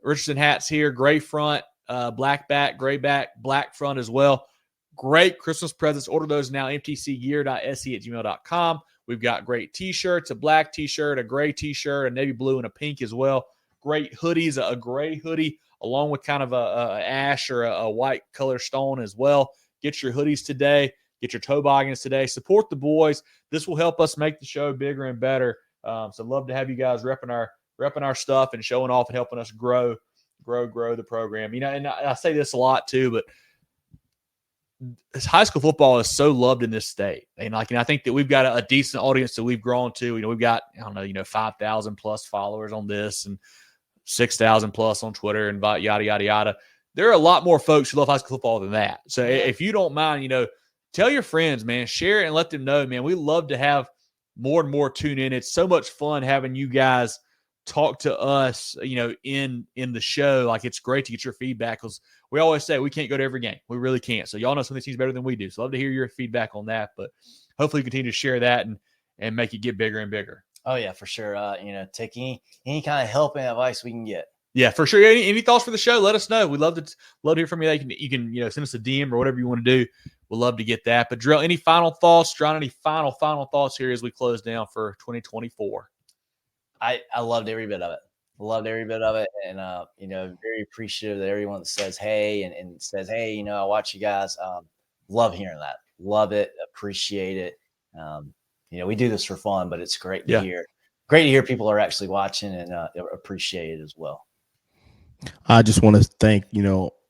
Richardson hats here, gray front, black back, gray back, black front as well. Great Christmas presents. Order those now, mtcgear.se@gmail.com. We've got great T-shirts, a black T-shirt, a gray T-shirt, a navy blue, and a pink as well. Great hoodies, a gray hoodie, along with kind of a ash or a white color stone as well. Get your hoodies today. Get your toboggans today. Support the boys. This will help us make the show bigger and better. So love to have you guys repping our stuff and showing off and helping us grow the program. And I say this a lot too, but high school football is so loved in this state. And I think that we've got a decent audience that we've grown to. We've got, 5,000 plus followers on this and 6,000 plus on Twitter and yada, yada, yada. There are a lot more folks who love high school football than that. So if you don't mind, tell your friends, man, share it and let them know, man. We love to have more and more tune in. It's so much fun having you guys talk to us, in the show. Like, it's great to get your feedback because we always say we can't go to every game. We really can't. So y'all know some of these teams better than we do. So love to hear your feedback on that. But hopefully continue to share that and make it get bigger and bigger. Oh yeah, for sure. Take any kind of help and advice we can get. Yeah, for sure. Any thoughts for the show? Let us know. We'd love to hear from you. You can send us a DM or whatever you want to do. We'd love to get that. But Jerel, any final thoughts? John, any final thoughts here as we close down for 2024? I loved every bit of it. And, very appreciative that everyone says, hey, and says, hey, I watch you guys. Love hearing that. Love it. Appreciate it. We do this for fun, but it's great to hear. Great to hear people are actually watching and appreciate it as well. I just want to thank,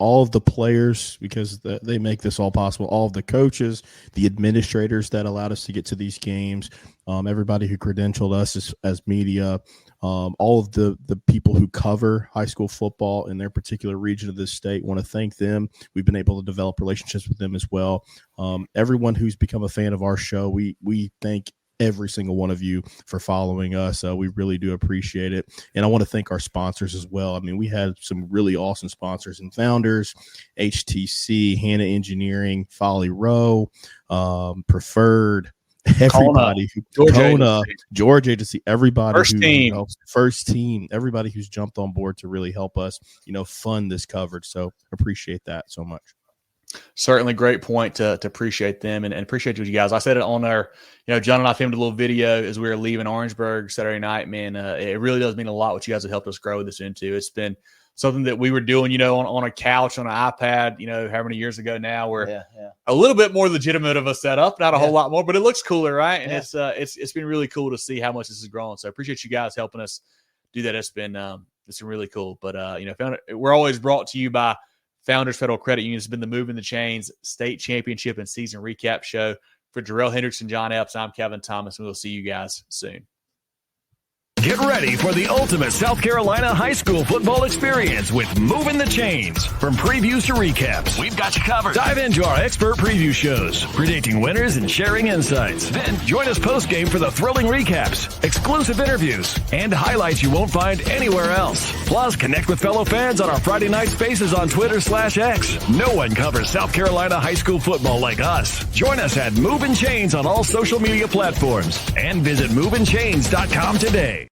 all of the players because they make this all possible. All of the coaches, the administrators that allowed us to get to these games, everybody who credentialed us as media, all of the people who cover high school football in their particular region of this state. Want to thank them. We've been able to develop relationships with them as well. Everyone who's become a fan of our show, we thank every single one of you for following us. We really do appreciate it. And I want to thank our sponsors as well. I mean, we had some really awesome sponsors and founders, HTC, Hannah Engineering, Folly Row, Preferred, everybody, CONA, George Agency, everybody, first team, everybody who's jumped on board to really help us, fund this coverage. So appreciate that so much. Certainly great point to appreciate them and appreciate you guys. I said it on our, John and I filmed a little video as we were leaving Orangeburg Saturday night, man. It really does mean a lot what you guys have helped us grow this into. It's been something that we were doing, on a couch, on an iPad, how many years ago now. We're a little bit more legitimate of a setup, not a whole lot more, but it looks cooler, right? And it's been really cool to see how much this has grown. So I appreciate you guys helping us do that. It's been really cool. But we're always brought to you by Founders Federal Credit Union. Has been the Movin The Chains state championship and season recap show. For Jerel, Hendricks, and John Epps, I'm Kevin Thomas, and we'll see you guys soon. Get ready for the ultimate South Carolina high school football experience with Movin The Chains. From previews to recaps, we've got you covered. Dive into our expert preview shows, predicting winners and sharing insights. Then join us post-game for the thrilling recaps, exclusive interviews, and highlights you won't find anywhere else. Plus, connect with fellow fans on our Friday night spaces on Twitter/X. No one covers South Carolina high school football like us. Join us at Movin Chains on all social media platforms and visit movinchains.com today.